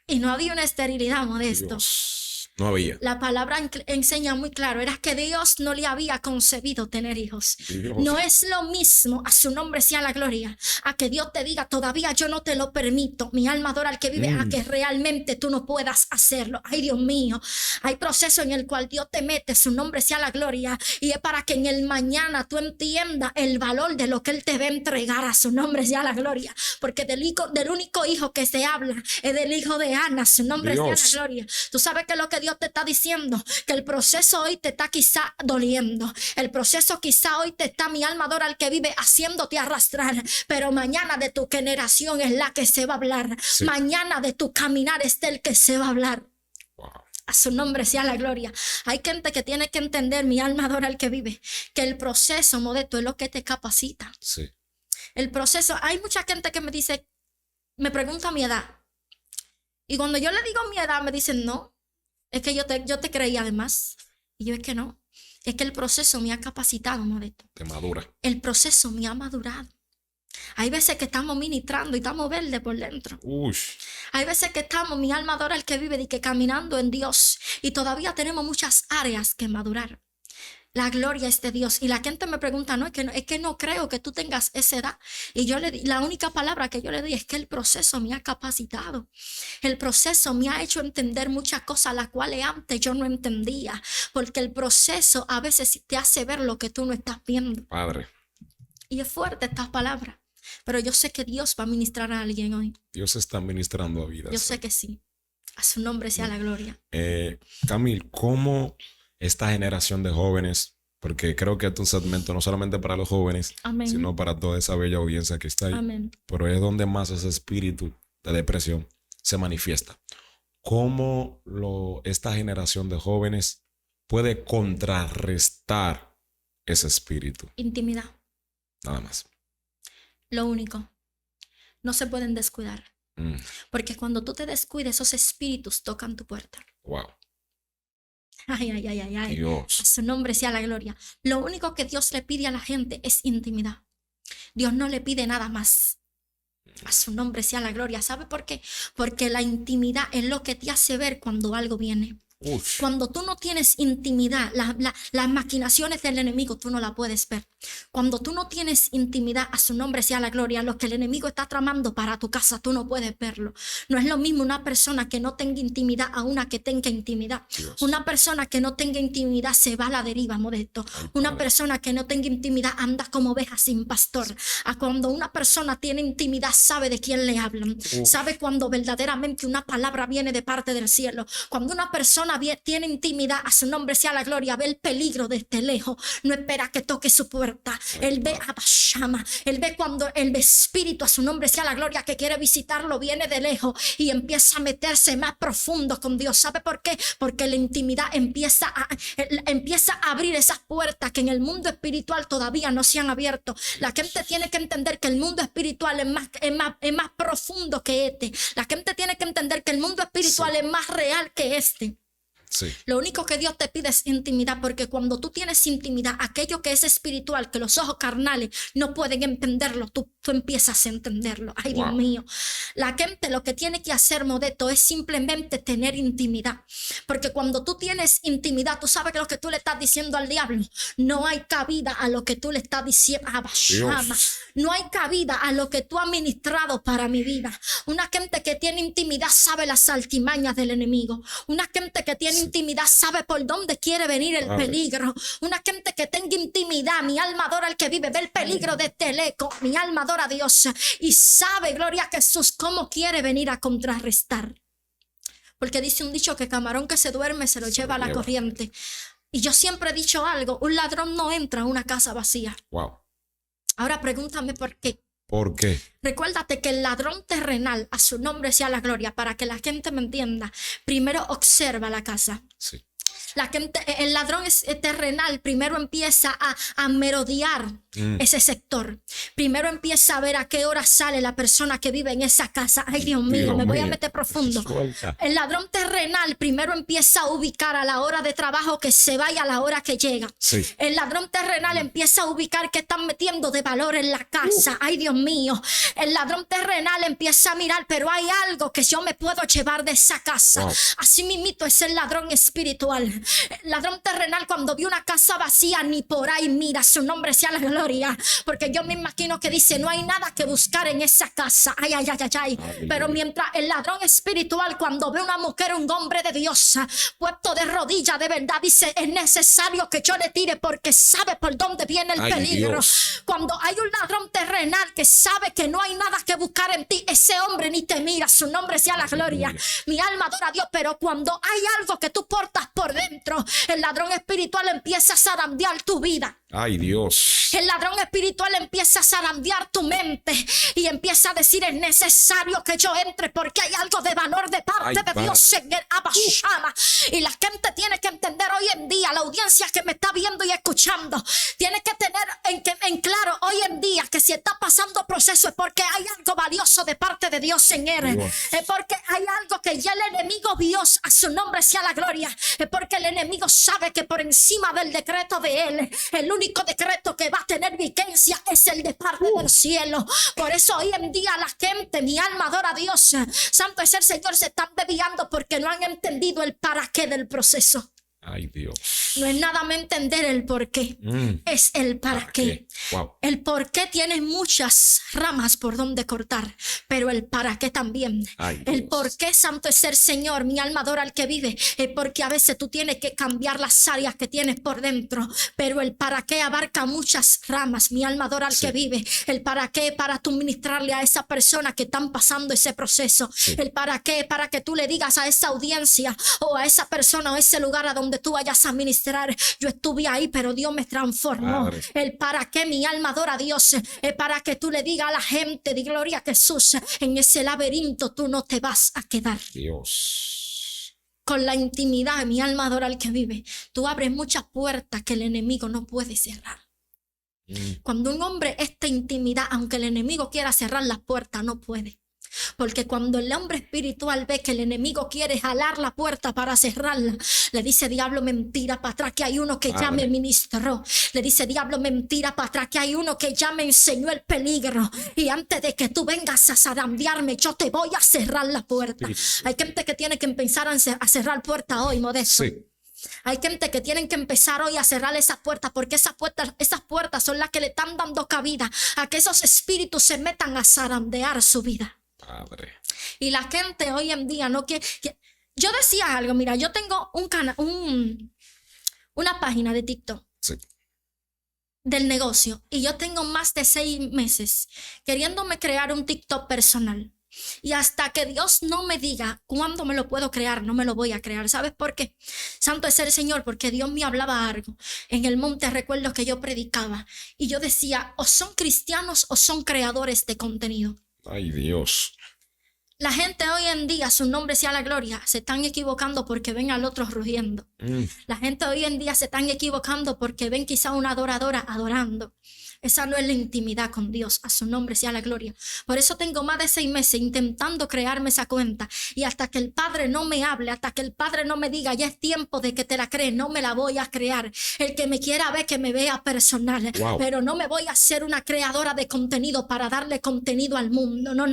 Y no había una esterilidad, Modesto. Dios. No había. La palabra enseña muy claro, era que Dios no le había concebido tener hijos. Dios. No es lo mismo, a su nombre sea la gloria, a que Dios te diga, todavía yo no te lo permito, mi alma adora al que vive, a que realmente tú no puedas hacerlo. Ay, Dios mío, hay proceso en el cual Dios te mete, su nombre sea la gloria, y es para que en el mañana tú entiendas el valor de lo que Él te va a entregar, a su nombre sea la gloria, porque del único hijo que se habla es del hijo de Ana, su nombre Dios. sea la gloria. Tú sabes que lo que Dios te está diciendo, que el proceso hoy te está quizá doliendo, el proceso quizá hoy te está, mi alma adora al que vive, haciéndote arrastrar, pero mañana de tu generación es la que se va a hablar. Sí. Mañana de tu caminar es el que se va a hablar. Wow. A su nombre sea la gloria. Hay gente que tiene que entender, mi alma adora al que vive, que el proceso, Modesto, es lo que te capacita. Sí. El proceso, hay mucha gente que me dice, me pregunta mi edad, y cuando yo le digo mi edad me dicen no. Es que yo te creía además. Y yo es que no. Es que el proceso me ha capacitado, Modesto. Te madura. El proceso me ha madurado. Hay veces que estamos ministrando y estamos verdes por dentro. Ush. Hay veces que estamos, mi alma adora al que vive, y que caminando en Dios, y todavía tenemos muchas áreas que madurar. La gloria es de Dios. Y la gente me pregunta, no, es que no creo que tú tengas esa edad. Y yo le di, la única palabra que yo le di es que el proceso me ha capacitado. El proceso me ha hecho entender muchas cosas las cuales antes yo no entendía. Porque el proceso a veces te hace ver lo que tú no estás viendo. Padre, Y es fuerte estas palabras. Pero yo sé que Dios va a ministrar a alguien hoy. Dios está ministrando a Yo vidas. sé que sí. A su nombre sea la gloria. Camil, ¿cómo esta generación de jóvenes, porque creo que es un segmento no solamente para los jóvenes, Amén. sino para toda esa bella audiencia que está ahí, Amén. pero es donde más ese espíritu de depresión se manifiesta? ¿Cómo esta generación de jóvenes puede contrarrestar ese espíritu? Intimidad. Nada más. Lo único. No se pueden descuidar. Porque cuando tú te descuides, esos espíritus tocan tu puerta. Wow. Ay, ay, ay, ay, ay. Dios. A su nombre sea la gloria. Lo único que Dios le pide a la gente es intimidad. Dios no le pide nada más. A su nombre sea la gloria. ¿Sabe por qué? Porque la intimidad es lo que te hace ver cuando algo viene. Uf. Cuando tú no tienes intimidad, las maquinaciones del enemigo tú no las puedes ver. Cuando tú no tienes intimidad, a su nombre sea la gloria, lo que el enemigo está tramando para tu casa, tú no puedes verlo. No es lo mismo una persona que no tenga intimidad a una que tenga intimidad. Dios. Una persona que no tenga intimidad se va a la deriva, Modesto. Una persona que no tenga intimidad anda como oveja sin pastor. A cuando una persona tiene intimidad, sabe de quién le hablan. Sabe cuando verdaderamente una palabra viene de parte del cielo. Cuando una persona tiene intimidad, a su nombre sea la gloria, ve el peligro desde lejos, no espera que toque su puerta. Él ve a Bashama, él ve cuando el espíritu, a su nombre sea la gloria, que quiere visitarlo, viene de lejos y empieza a meterse más profundo con Dios. ¿Sabe por qué? Porque la intimidad empieza a abrir esas puertas que en el mundo espiritual todavía no se han abierto. La gente tiene que entender que el mundo espiritual es más profundo que este. La gente tiene que entender que el mundo espiritual es más real que este. Sí. Lo único que Dios te pide es intimidad, porque cuando tú tienes intimidad, aquello que es espiritual, que los ojos carnales no pueden entenderlo, tú empiezas a entenderlo. Ay, Dios mío. La gente lo que tiene que hacer, Modesto, es simplemente tener intimidad. Porque cuando tú tienes intimidad, tú sabes que lo que tú le estás diciendo al diablo, no hay cabida a lo que tú le estás diciendo. No hay cabida a lo que tú has ministrado para mi vida. Una gente que tiene intimidad sabe las artimañas del enemigo. Una gente que tiene intimidad sabe por dónde quiere venir el peligro. Una gente que tenga intimidad, mi alma adora al que vive, ve el peligro desde el eco. Mi alma adora a Dios y sabe, gloria a Jesús, cómo quiere venir a contrarrestar. Porque dice un dicho que camarón que se duerme se lo lleva a la corriente. Y yo siempre he dicho algo, un ladrón no entra a una casa vacía. Wow. Ahora pregúntame por qué. ¿Por qué? Recuérdate que el ladrón terrenal, a su nombre sea la gloria, para que la gente me entienda, primero observa la casa. Sí. El ladrón terrenal primero empieza a merodear ese sector. Primero empieza a ver a qué hora sale la persona que vive en esa casa. Ay, Dios mío, me voy a meter profundo. El ladrón terrenal primero empieza a ubicar a la hora de trabajo que se vaya, a la hora que llega. Sí. El ladrón terrenal empieza a ubicar qué están metiendo de valor en la casa. Ay, Dios mío. El ladrón terrenal empieza a mirar, pero hay algo que yo me puedo llevar de esa casa. Wow. Así mismito es el ladrón espiritual. El ladrón terrenal, cuando vio una casa vacía, ni por ahí mira, su nombre sea la gloria, porque yo me imagino que dice, no hay nada que buscar en esa casa. Ay, ay, ay, ay, ay. Pero mientras el ladrón espiritual, cuando ve una mujer, un hombre de Dios puesto de rodillas, de verdad dice, es necesario que yo le tire, porque sabe por dónde viene el peligro. Dios. Cuando hay un ladrón terrenal que sabe que no hay nada que buscar en ti, ese hombre ni te mira, su nombre sea la gloria. Mi alma adora a Dios, pero cuando hay algo que tú portas por dentro, el ladrón espiritual empieza a zarandear tu vida. Ay, Dios. El ladrón espiritual empieza a zarandear tu mente y empieza a decir, es necesario que yo entre porque hay algo de valor de parte de Dios en el Abashama. Y la gente tiene que entender hoy en día, la audiencia que me está viendo y escuchando, tiene que tener en claro hoy en día que si está pasando proceso es porque hay algo valioso de parte de Dios en él. Es porque hay algo que ya el enemigo vio. A su nombre sea la gloria. Es porque el enemigo sabe que por encima del decreto de él, el único decreto que va a tener vigencia es el de parte del cielo. Por eso hoy en día la gente, mi alma adora a Dios. Santo es el Señor, se están desviando porque no han entendido el para qué del proceso. Ay, Dios. No es nada más entender el por qué, es el para qué. Wow. El por qué tiene muchas ramas por donde cortar, pero el para qué también. Ay, el por qué, santo es el Señor, mi alma adora al que vive, es porque a veces tú tienes que cambiar las áreas que tienes por dentro, pero el para qué abarca muchas ramas, mi alma adora al que vive. El para qué para tú ministrarle a esa persona que están pasando ese proceso. El para qué para que tú le digas a esa audiencia o a esa persona o a ese lugar a donde tú vayas a ministrar, yo estuve ahí pero Dios me transformó. Padre. El para qué, mi alma adora a Dios, es para que tú le digas a la gente de gloria a Jesús, en ese laberinto tú no te vas a quedar. Dios. Con la intimidad, mi alma adora al que vive, tú abres muchas puertas que el enemigo no puede cerrar. Cuando un hombre está en intimidad, aunque el enemigo quiera cerrar las puertas, no puede. Porque cuando el hombre espiritual ve que el enemigo quiere jalar la puerta para cerrarla, le dice: diablo, mentira para atrás, que hay uno que ya me ministró. Le dice: diablo, mentira para atrás, que hay uno que ya me enseñó el peligro, y antes de que tú vengas a zarandearme, yo te voy a cerrar la puerta. Hay gente que tiene que empezar a cerrar puertas hoy, Modesto. Sí. Hay gente que tienen que empezar hoy a cerrar esas puertas, porque esas puertas son las que le están dando cabida a que esos espíritus se metan a zarandear su vida. Padre. Y la gente hoy en día no quiere. Yo decía algo, mira, yo tengo una página de TikTok del negocio, y yo tengo más de 6 meses queriéndome crear un TikTok personal. Y hasta que Dios no me diga cuándo me lo puedo crear, no me lo voy a crear. ¿Sabes por qué? Santo es el Señor, porque Dios me hablaba algo. En el monte recuerdo que yo predicaba y yo decía: o son cristianos o son creadores de contenido. Ay, Dios. La gente hoy en día, su nombre sea la gloria, se están equivocando porque ven al otro rugiendo. La gente hoy en día se están equivocando porque ven quizá una adoradora adorando. Esa no es la intimidad con Dios. A su nombre sea la gloria. Por eso tengo más de 6 meses intentando crearme esa cuenta. Y hasta que el Padre no me hable, hasta que el Padre no me diga: ya es tiempo de que te la crees, no me la voy a crear. El que me quiera ver, que me vea personal. Wow. Pero no me voy a hacer una creadora de contenido para darle contenido al mundo. No.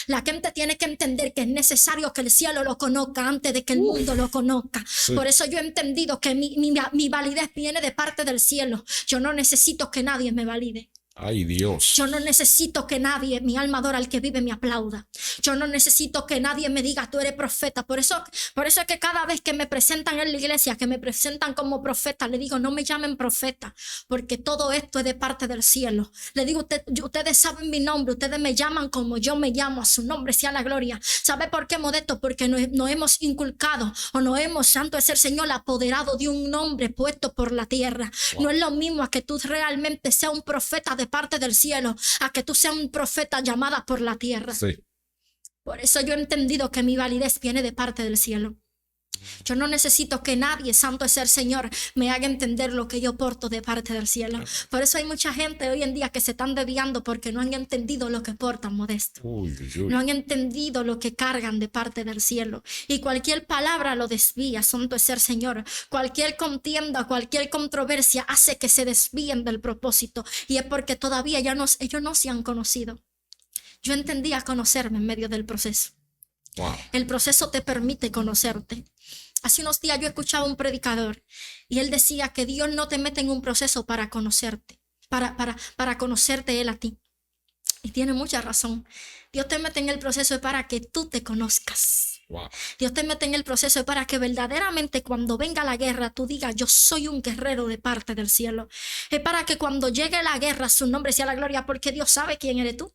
La gente tiene que entender que es necesario que el cielo lo conozca antes de que el mundo lo conozca. Por eso yo he entendido que mi validez viene de parte del cielo. Yo no necesito que nadie me valide. Ay, Dios. Yo no necesito que nadie, mi alma adora al que vive, me aplauda. Yo no necesito que nadie me diga: tú eres profeta. Por eso es que cada vez que me presentan en la iglesia, que me presentan como profeta, le digo: no me llamen profeta, porque todo esto es de parte del cielo. Le digo: ustedes saben mi nombre, ustedes me llaman como yo me llamo, a su nombre sea la gloria. ¿Sabe por qué, Modesto? Porque nos hemos inculcado, o nos hemos, santo es el Señor, apoderado de un nombre puesto por la tierra. No es lo mismo a que tú realmente seas un profeta de parte del cielo, a que tú seas un profeta llamada por la tierra. Por eso yo he entendido que mi validez viene de parte del cielo. Yo no necesito que nadie, santo es el Señor, me haga entender lo que yo porto de parte del cielo. Por eso hay mucha gente hoy en día que se están desviando porque no han entendido lo que portan, Modesto. No han entendido lo que cargan de parte del cielo. Y cualquier palabra lo desvía, santo es el Señor. Cualquier contienda, cualquier controversia hace que se desvíen del propósito. Y es porque todavía ellos no se han conocido. Yo entendí a conocerme en medio del proceso. El proceso te permite conocerte. Hace unos días yo escuchaba a un predicador y él decía que Dios no te mete en un proceso para conocerte, para conocerte él a ti. Y tiene mucha razón. Dios te mete en el proceso para que tú te conozcas. Dios te mete en el proceso para que verdaderamente cuando venga la guerra tú digas: yo soy un guerrero de parte del cielo. Es para que cuando llegue la guerra su nombre sea la gloria, porque Dios sabe quién eres tú.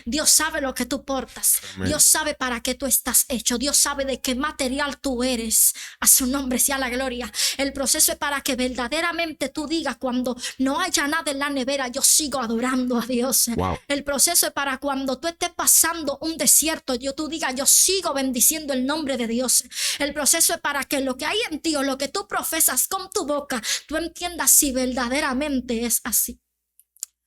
Dios sabe lo que tú portas. Dios sabe para qué tú estás hecho. Dios sabe de qué material tú eres. A su nombre sea la gloria. El proceso es para que verdaderamente tú digas: cuando no haya nada en la nevera, yo sigo adorando a Dios. El proceso es para cuando tú estés pasando un desierto, tú digas: yo sigo bendiciendo el nombre de Dios. El proceso es para que lo que hay en ti o lo que tú profesas con tu boca, tú entiendas si verdaderamente es así.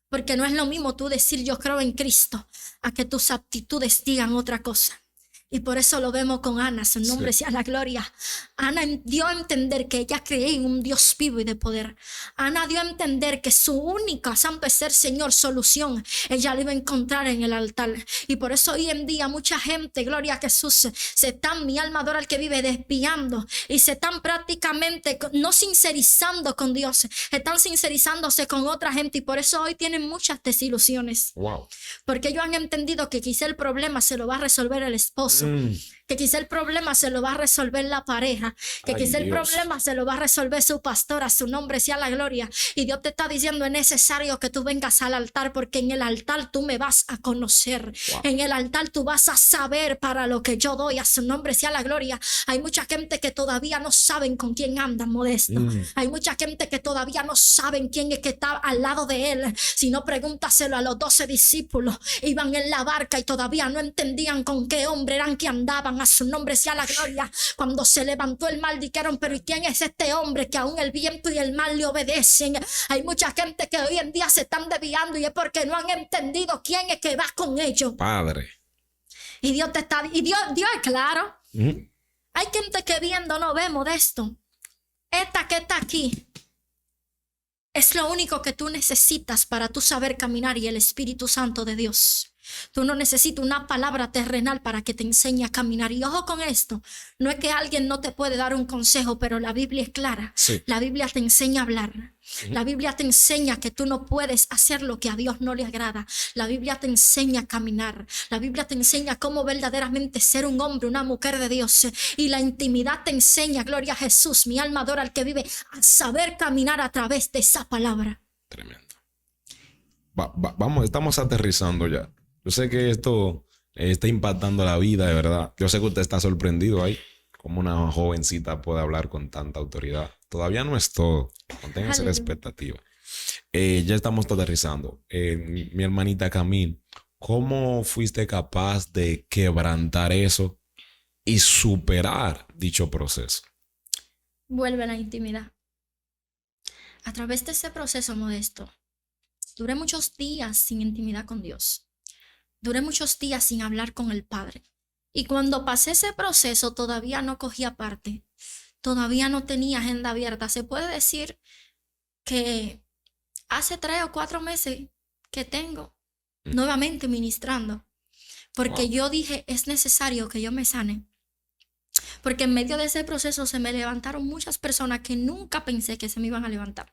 Porque no es lo mismo tú decir yo creo en Cristo a que tus actitudes digan otra cosa. Y por eso lo vemos con Ana, su nombre sea la gloria. Ana dio a entender que ella creía en un Dios vivo y de poder. Ana dio a entender que su única, santo es ser Señor, solución, ella la iba a encontrar en el altar. Y por eso hoy en día mucha gente, gloria a Jesús, se están, mi alma adora al que vive, desviando. Y se están prácticamente no sincerizando con Dios, están sincerizándose con otra gente. Y por eso hoy tienen muchas desilusiones. Wow. Porque ellos han entendido que quizá el problema se lo va a resolver el esposo. Que quizá el problema se lo va a resolver la pareja, que quizá el problema se lo va a resolver su pastora, su nombre sea la gloria. Y Dios te está diciendo, es necesario que tú vengas al altar, porque en el altar tú me vas a conocer. Wow. En el altar tú vas a saber para lo que yo doy, a su nombre sea la gloria. Hay mucha gente que todavía no saben con quién andan, Modesto. Hay mucha gente que todavía no saben quién es que está al lado de él. Si no, pregúntaselo a los 12 discípulos. Iban en la barca y todavía no entendían con qué hombre eran que andaban, a su nombre sea la gloria. Cuando se levantó el mal dijeron, pero ¿y quién es este hombre que aún el viento y el mar le obedecen? Hay mucha gente que hoy en día se están desviando y es porque no han entendido quién es que va con ellos. Padre. Y Dios te está, y Dios es claro. Hay gente que viendo no vemos de esto. Esta que está aquí es lo único que tú necesitas para tú saber caminar y el Espíritu Santo de Dios. Tú no necesitas una palabra terrenal para que te enseñe a caminar. Y ojo con esto, no es que alguien no te puede dar un consejo, pero la Biblia es clara. Sí. La Biblia te enseña a hablar. La Biblia te enseña que tú no puedes hacer lo que a Dios no le agrada. La Biblia te enseña a caminar. La Biblia te enseña cómo verdaderamente ser un hombre, una mujer de Dios. Y la intimidad te enseña, gloria a Jesús, mi alma adora al que vive, a saber caminar a través de esa palabra. Tremendo. Vamos, estamos aterrizando ya. Yo sé que esto está impactando la vida, de verdad. Yo sé que usted está sorprendido ahí. Cómo una jovencita puede hablar con tanta autoridad. Todavía no es todo. Manténgase la expectativa. Ya estamos aterrizando. Mi hermanita Camille, ¿cómo fuiste capaz de quebrantar eso y superar dicho proceso? Vuelve a la intimidad. A través de ese proceso, Modesto, duré muchos días sin intimidad con Dios. Duré muchos días sin hablar con el Padre. Y cuando pasé ese proceso todavía no cogía parte. Todavía no tenía agenda abierta. Se puede decir que hace 3 o 4 meses que tengo nuevamente ministrando. Porque yo dije, es necesario que yo me sane. Porque en medio de ese proceso se me levantaron muchas personas que nunca pensé que se me iban a levantar.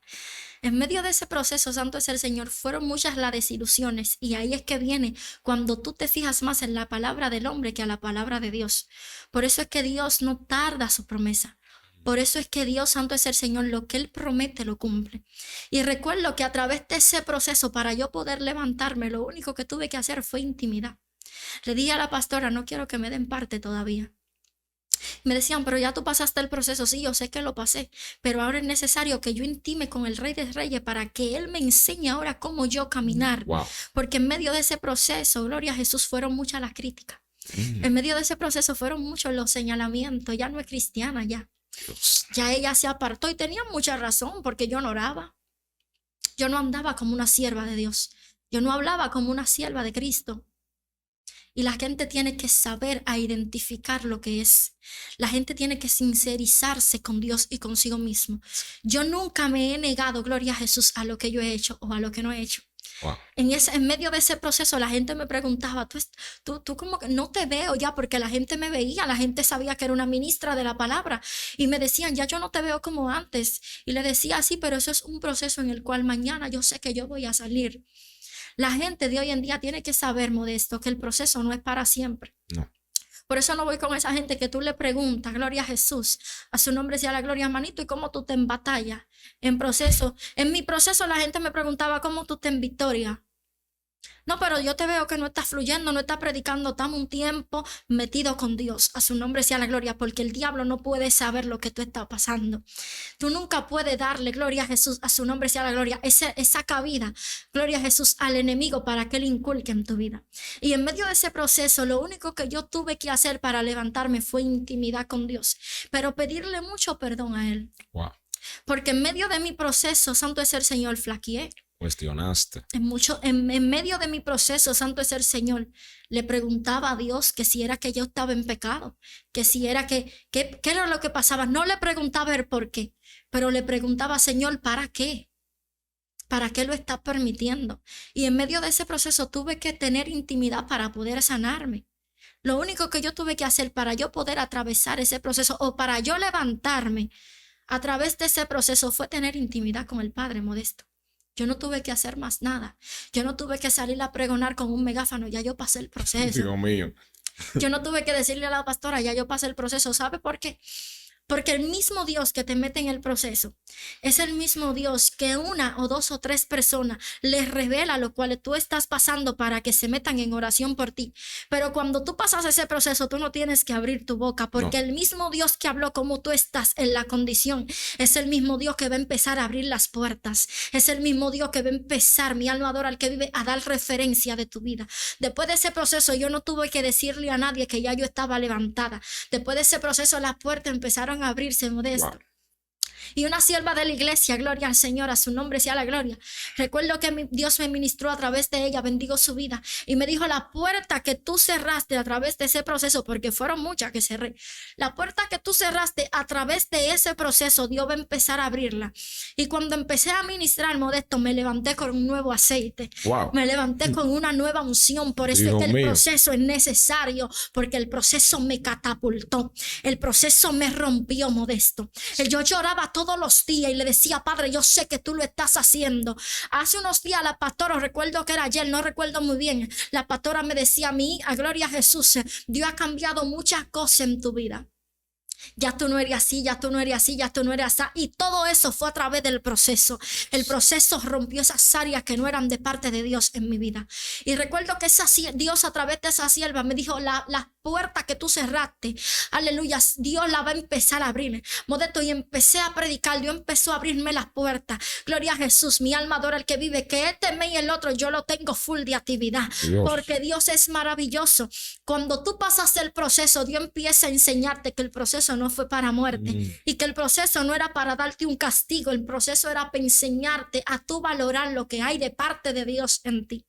En medio de ese proceso, santo es el Señor, fueron muchas las desilusiones. Y ahí es que viene cuando tú te fijas más en la palabra del hombre que a la palabra de Dios. Por eso es que Dios no tarda su promesa. Por eso es que Dios, santo es el Señor, lo que Él promete lo cumple. Y recuerdo que a través de ese proceso, para yo poder levantarme, lo único que tuve que hacer fue intimidad. Le dije a la pastora, no quiero que me den parte todavía. Me decían, pero ya tú pasaste el proceso. Sí, yo sé que lo pasé, pero ahora es necesario que yo intime con el Rey de Reyes para que Él me enseñe ahora cómo yo caminar. Wow. Porque en medio de ese proceso, gloria a Jesús, fueron muchas las críticas. En medio de ese proceso fueron muchos los señalamientos. Ya no es cristiana, ya. Ya ella se apartó y tenía mucha razón porque yo no oraba. Yo no andaba como una sierva de Dios. Yo no hablaba como una sierva de Cristo. Y la gente tiene que saber a identificar lo que es. La gente tiene que sincerizarse con Dios y consigo mismo. Yo nunca me he negado, gloria a Jesús, a lo que yo he hecho o a lo que no he hecho. Wow. En medio de ese proceso la gente me preguntaba, tú como que no te veo ya, porque la gente me veía, la gente sabía que era una ministra de la palabra y me decían, ya yo no te veo como antes. Y le decía, sí, pero eso es un proceso en el cual mañana yo sé que yo voy a salir. La gente de hoy en día tiene que saber, Modesto, que el proceso no es para siempre. No. Por eso no voy con esa gente que tú le preguntas, gloria a Jesús, a su nombre sea la gloria, hermanito, ¿y cómo tú te en batalla? En proceso. En mi proceso la gente me preguntaba, ¿cómo tú te en victoria? No, pero yo te veo que no estás fluyendo, no estás predicando, estamos un tiempo metido con Dios. A su nombre sea la gloria, porque el diablo no puede saber lo que tú estás pasando. Tú nunca puedes darle gloria a Jesús, a su nombre sea la gloria, esa cabida, gloria a Jesús, al enemigo para que él inculque en tu vida. Y en medio de ese proceso, lo único que yo tuve que hacer para levantarme fue intimidad con Dios, pero pedirle mucho perdón a él. Wow. Porque en medio de mi proceso, santo es el Señor, flaqueé. Cuestionaste. En medio de mi proceso, santo es el Señor, le preguntaba a Dios que si era que yo estaba en pecado, que si era qué era lo que pasaba. No le preguntaba el por qué, pero le preguntaba, Señor, ¿para qué? ¿Para qué lo estás permitiendo? Y en medio de ese proceso tuve que tener intimidad para poder sanarme. Lo único que yo tuve que hacer para yo poder atravesar ese proceso o para yo levantarme a través de ese proceso fue tener intimidad con el Padre Modesto. Yo no tuve que hacer más nada. Yo no tuve que salir a pregonar con un megáfono. Ya yo pasé el proceso. Dios mío. Yo no tuve que decirle a la pastora, ya yo pasé el proceso. ¿Sabe por qué? Porque el mismo Dios que te mete en el proceso es el mismo Dios que una o dos o tres personas les revela lo cual tú estás pasando para que se metan en oración por ti. Pero cuando tú pasas ese proceso, tú no tienes que abrir tu boca porque el mismo Dios que habló como tú estás en la condición es el mismo Dios que va a empezar a abrir las puertas. Es el mismo Dios que va a empezar, mi alma adora al que vive, a dar referencia de tu vida. Después de ese proceso, yo no tuve que decirle a nadie que ya yo estaba levantada. Después de ese proceso, las puertas empezaron a abrirse, Modesto. Wow. Y una sierva de la iglesia, gloria al Señor, a su nombre sea la gloria. Recuerdo que Dios me ministró a través de ella, bendigo su vida. Y me dijo, la puerta que tú cerraste a través de ese proceso, porque fueron muchas que cerré. La puerta que tú cerraste a través de ese proceso, Dios va a empezar a abrirla. Y cuando empecé a ministrar, Modesto, me levanté con un nuevo aceite. Wow. Me levanté con una nueva unción. Por eso Dios es que el mío. proceso es necesario, porque el proceso me catapultó. El proceso me rompió, Modesto. Yo lloraba todos los días y le decía, Padre, yo sé que tú lo estás haciendo. Hace unos días la pastora, recuerdo que era ayer, no recuerdo muy bien, la pastora me decía a mí, a gloria a Jesús, Dios ha cambiado muchas cosas en tu vida. Ya tú no eres así, ya tú no eres así, ya tú no eres así. Y todo eso fue a través del proceso. El proceso rompió esas áreas que no eran de parte de Dios en mi vida. Y recuerdo que Dios a través de esa sierva me dijo, la puerta que tú cerraste, aleluya, Dios la va a empezar a abrir. Modesto, y empecé a predicar, Dios empezó a abrirme las puertas. Gloria a Jesús, mi alma adora al que vive, que este mes y el otro yo lo tengo full de actividad. Dios. Porque Dios es maravilloso. Cuando tú pasas el proceso, Dios empieza a enseñarte que el proceso no fue para muerte y que el proceso no era para darte un castigo, el proceso era para enseñarte a tú valorar lo que hay de parte de Dios en ti.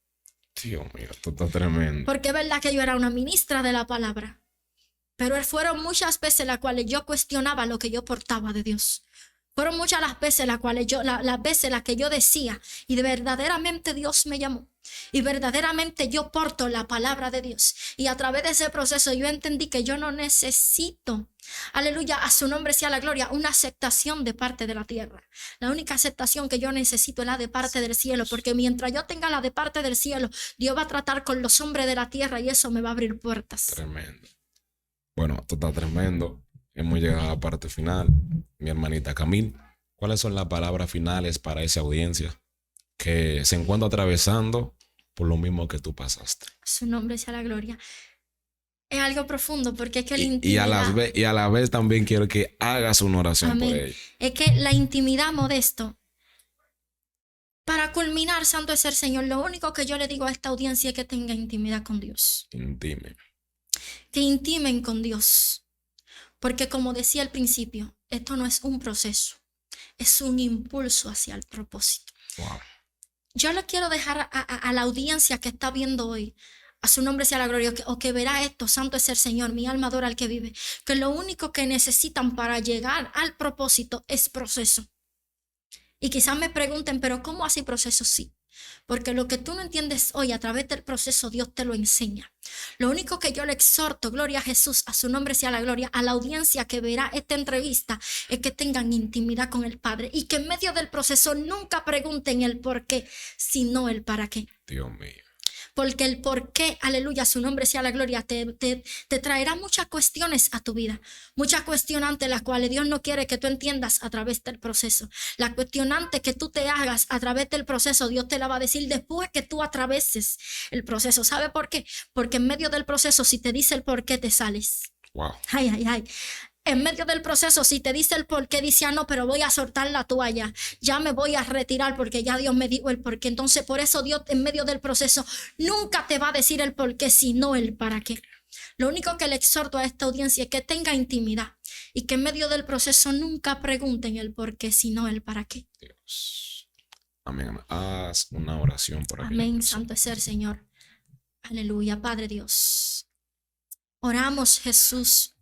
Dios mío, esto está tremendo. Porque es verdad que yo era una ministra de la palabra, pero fueron muchas veces las cuales yo cuestionaba lo que yo portaba de Dios. Fueron muchas las veces las cuales las veces las que yo decía, y verdaderamente Dios me llamó. Y verdaderamente yo porto la palabra de Dios. Y a través de ese proceso yo entendí que yo no necesito, aleluya, a su nombre sea la gloria, una aceptación de parte de la tierra. La única aceptación que yo necesito es la de parte del cielo. Porque mientras yo tenga la de parte del cielo, Dios va a tratar con los hombres de la tierra y eso me va a abrir puertas. Tremendo. Bueno, esto está tremendo. Hemos llegado a la parte final. Mi hermanita Camille, ¿cuáles son las palabras finales para esa audiencia que se encuentra atravesando por lo mismo que tú pasaste? Su nombre sea la gloria. Es algo profundo porque es que la Y intimidad... a la vez también quiero que hagas una oración Amén. por ella. Es que la intimidad, Modesto, para culminar, santo es el Señor, lo único que yo le digo a esta audiencia es que tenga intimidad con Dios. Intime. Que intimen con Dios. Porque como decía al principio, esto no es un proceso, es un impulso hacia el propósito. Wow. Yo le quiero dejar a la audiencia que está viendo hoy, a su nombre sea la gloria, o que verá esto, santo es el Señor, mi alma adora al que vive, que lo único que necesitan para llegar al propósito es proceso. Y quizás me pregunten, pero ¿cómo así proceso? Sí. Porque lo que tú no entiendes hoy a través del proceso Dios te lo enseña. Lo único que yo le exhorto, gloria a Jesús, a su nombre sea la gloria, a la audiencia que verá esta entrevista, es que tengan intimidad con el Padre y que en medio del proceso nunca pregunten el por qué, sino el para qué. Dios mío. Porque el por qué, aleluya, su nombre sea la gloria, te traerá muchas cuestiones a tu vida. Muchas cuestionantes las cuales Dios no quiere que tú entiendas a través del proceso. La cuestionante que tú te hagas a través del proceso, Dios te la va a decir después que tú atraveses el proceso. ¿Sabe por qué? Porque en medio del proceso, si te dice el por qué, te sales. Wow. Ay, ay, ay. En medio del proceso, si te dice el por qué, dice, no, pero voy a soltar la toalla, ya me voy a retirar porque ya Dios me dijo el por qué. Entonces, por eso Dios en medio del proceso nunca te va a decir el por qué, sino el para qué. Lo único que le exhorto a esta audiencia es que tenga intimidad y que en medio del proceso nunca pregunten el por qué, sino el para qué. Dios. Amén, amén. Haz una oración por aquella Amén. persona. Santo es el Señor. Aleluya, Padre Dios. Oramos, Jesús.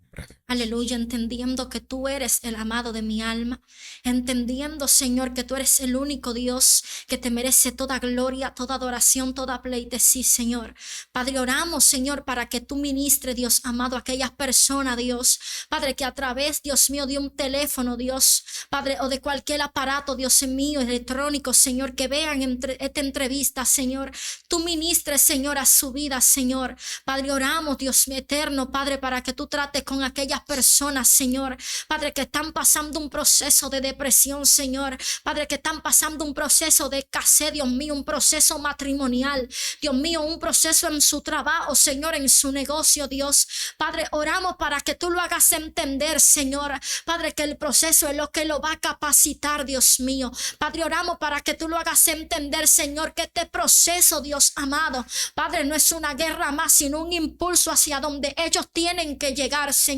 Aleluya, entendiendo que tú eres el amado de mi alma, entendiendo, Señor, que tú eres el único Dios que te merece toda gloria, toda adoración, toda pleitesía, Señor. Padre, oramos, Señor, para que tú ministres, Dios amado, a aquellas personas, Dios, Padre, que a través, Dios mío, de un teléfono, Dios, Padre, o de cualquier aparato, Dios mío, electrónico, Señor, que vean esta entrevista, Señor, tú ministres, Señor, a su vida, Señor. Padre, oramos, Dios mío, eterno, Padre, para que tú trates con aquellas personas, Señor, Padre, que están pasando un proceso de depresión, Señor, Padre, que están pasando un proceso de escasez, Dios mío, un proceso matrimonial, Dios mío, un proceso en su trabajo, Señor, en su negocio, Dios, Padre, oramos para que tú lo hagas entender, Señor, Padre, que el proceso es lo que lo va a capacitar, Dios mío, Padre, oramos para que tú lo hagas entender, Señor, que este proceso, Dios amado, Padre, no es una guerra más, sino un impulso hacia donde ellos tienen que llegar, Señor.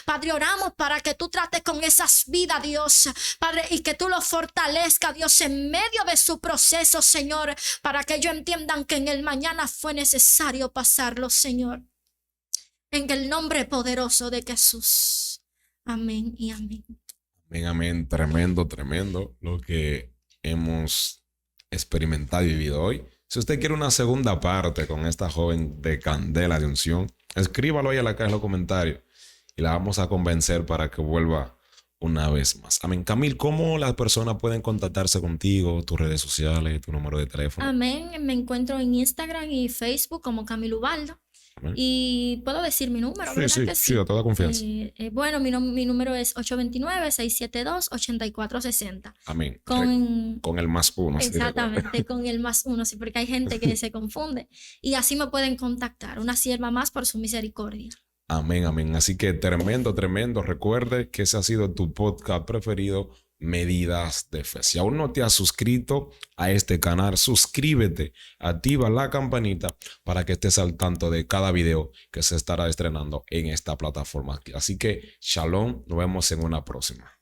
Padre, oramos para que tú trates con esas vidas, Dios, Padre, y que tú los fortalezcas, Dios, en medio de su proceso, Señor, para que ellos entiendan que en el mañana fue necesario pasarlo, Señor. En el nombre poderoso de Jesús. Amén y amén. Amén, amén. Tremendo, tremendo lo que hemos experimentado y vivido hoy. Si usted quiere una segunda parte con esta joven de candela de unción, escríbalo ahí a la caja de los comentarios y la vamos a convencer para que vuelva una vez más. Amén. Camil, ¿cómo las personas pueden contactarse contigo? Tus redes sociales, tu número de teléfono. Amén. Me encuentro en Instagram y Facebook como Camil Ubaldo. Amén. Y puedo decir mi número, ¿verdad que sí? Sí, a toda confianza. Bueno, mi número es 829-672-8460. Amén. Con el +1. Exactamente, con el +1, sí, porque hay gente que se confunde. Y así me pueden contactar, una sierva más por su misericordia. Amén, amén. Así que tremendo, tremendo. Recuerde que ese ha sido tu podcast preferido, Medidas de Fe. Si aún no te has suscrito a este canal, suscríbete, activa la campanita para que estés al tanto de cada video que se estará estrenando en esta plataforma. Así que, shalom, nos vemos en una próxima.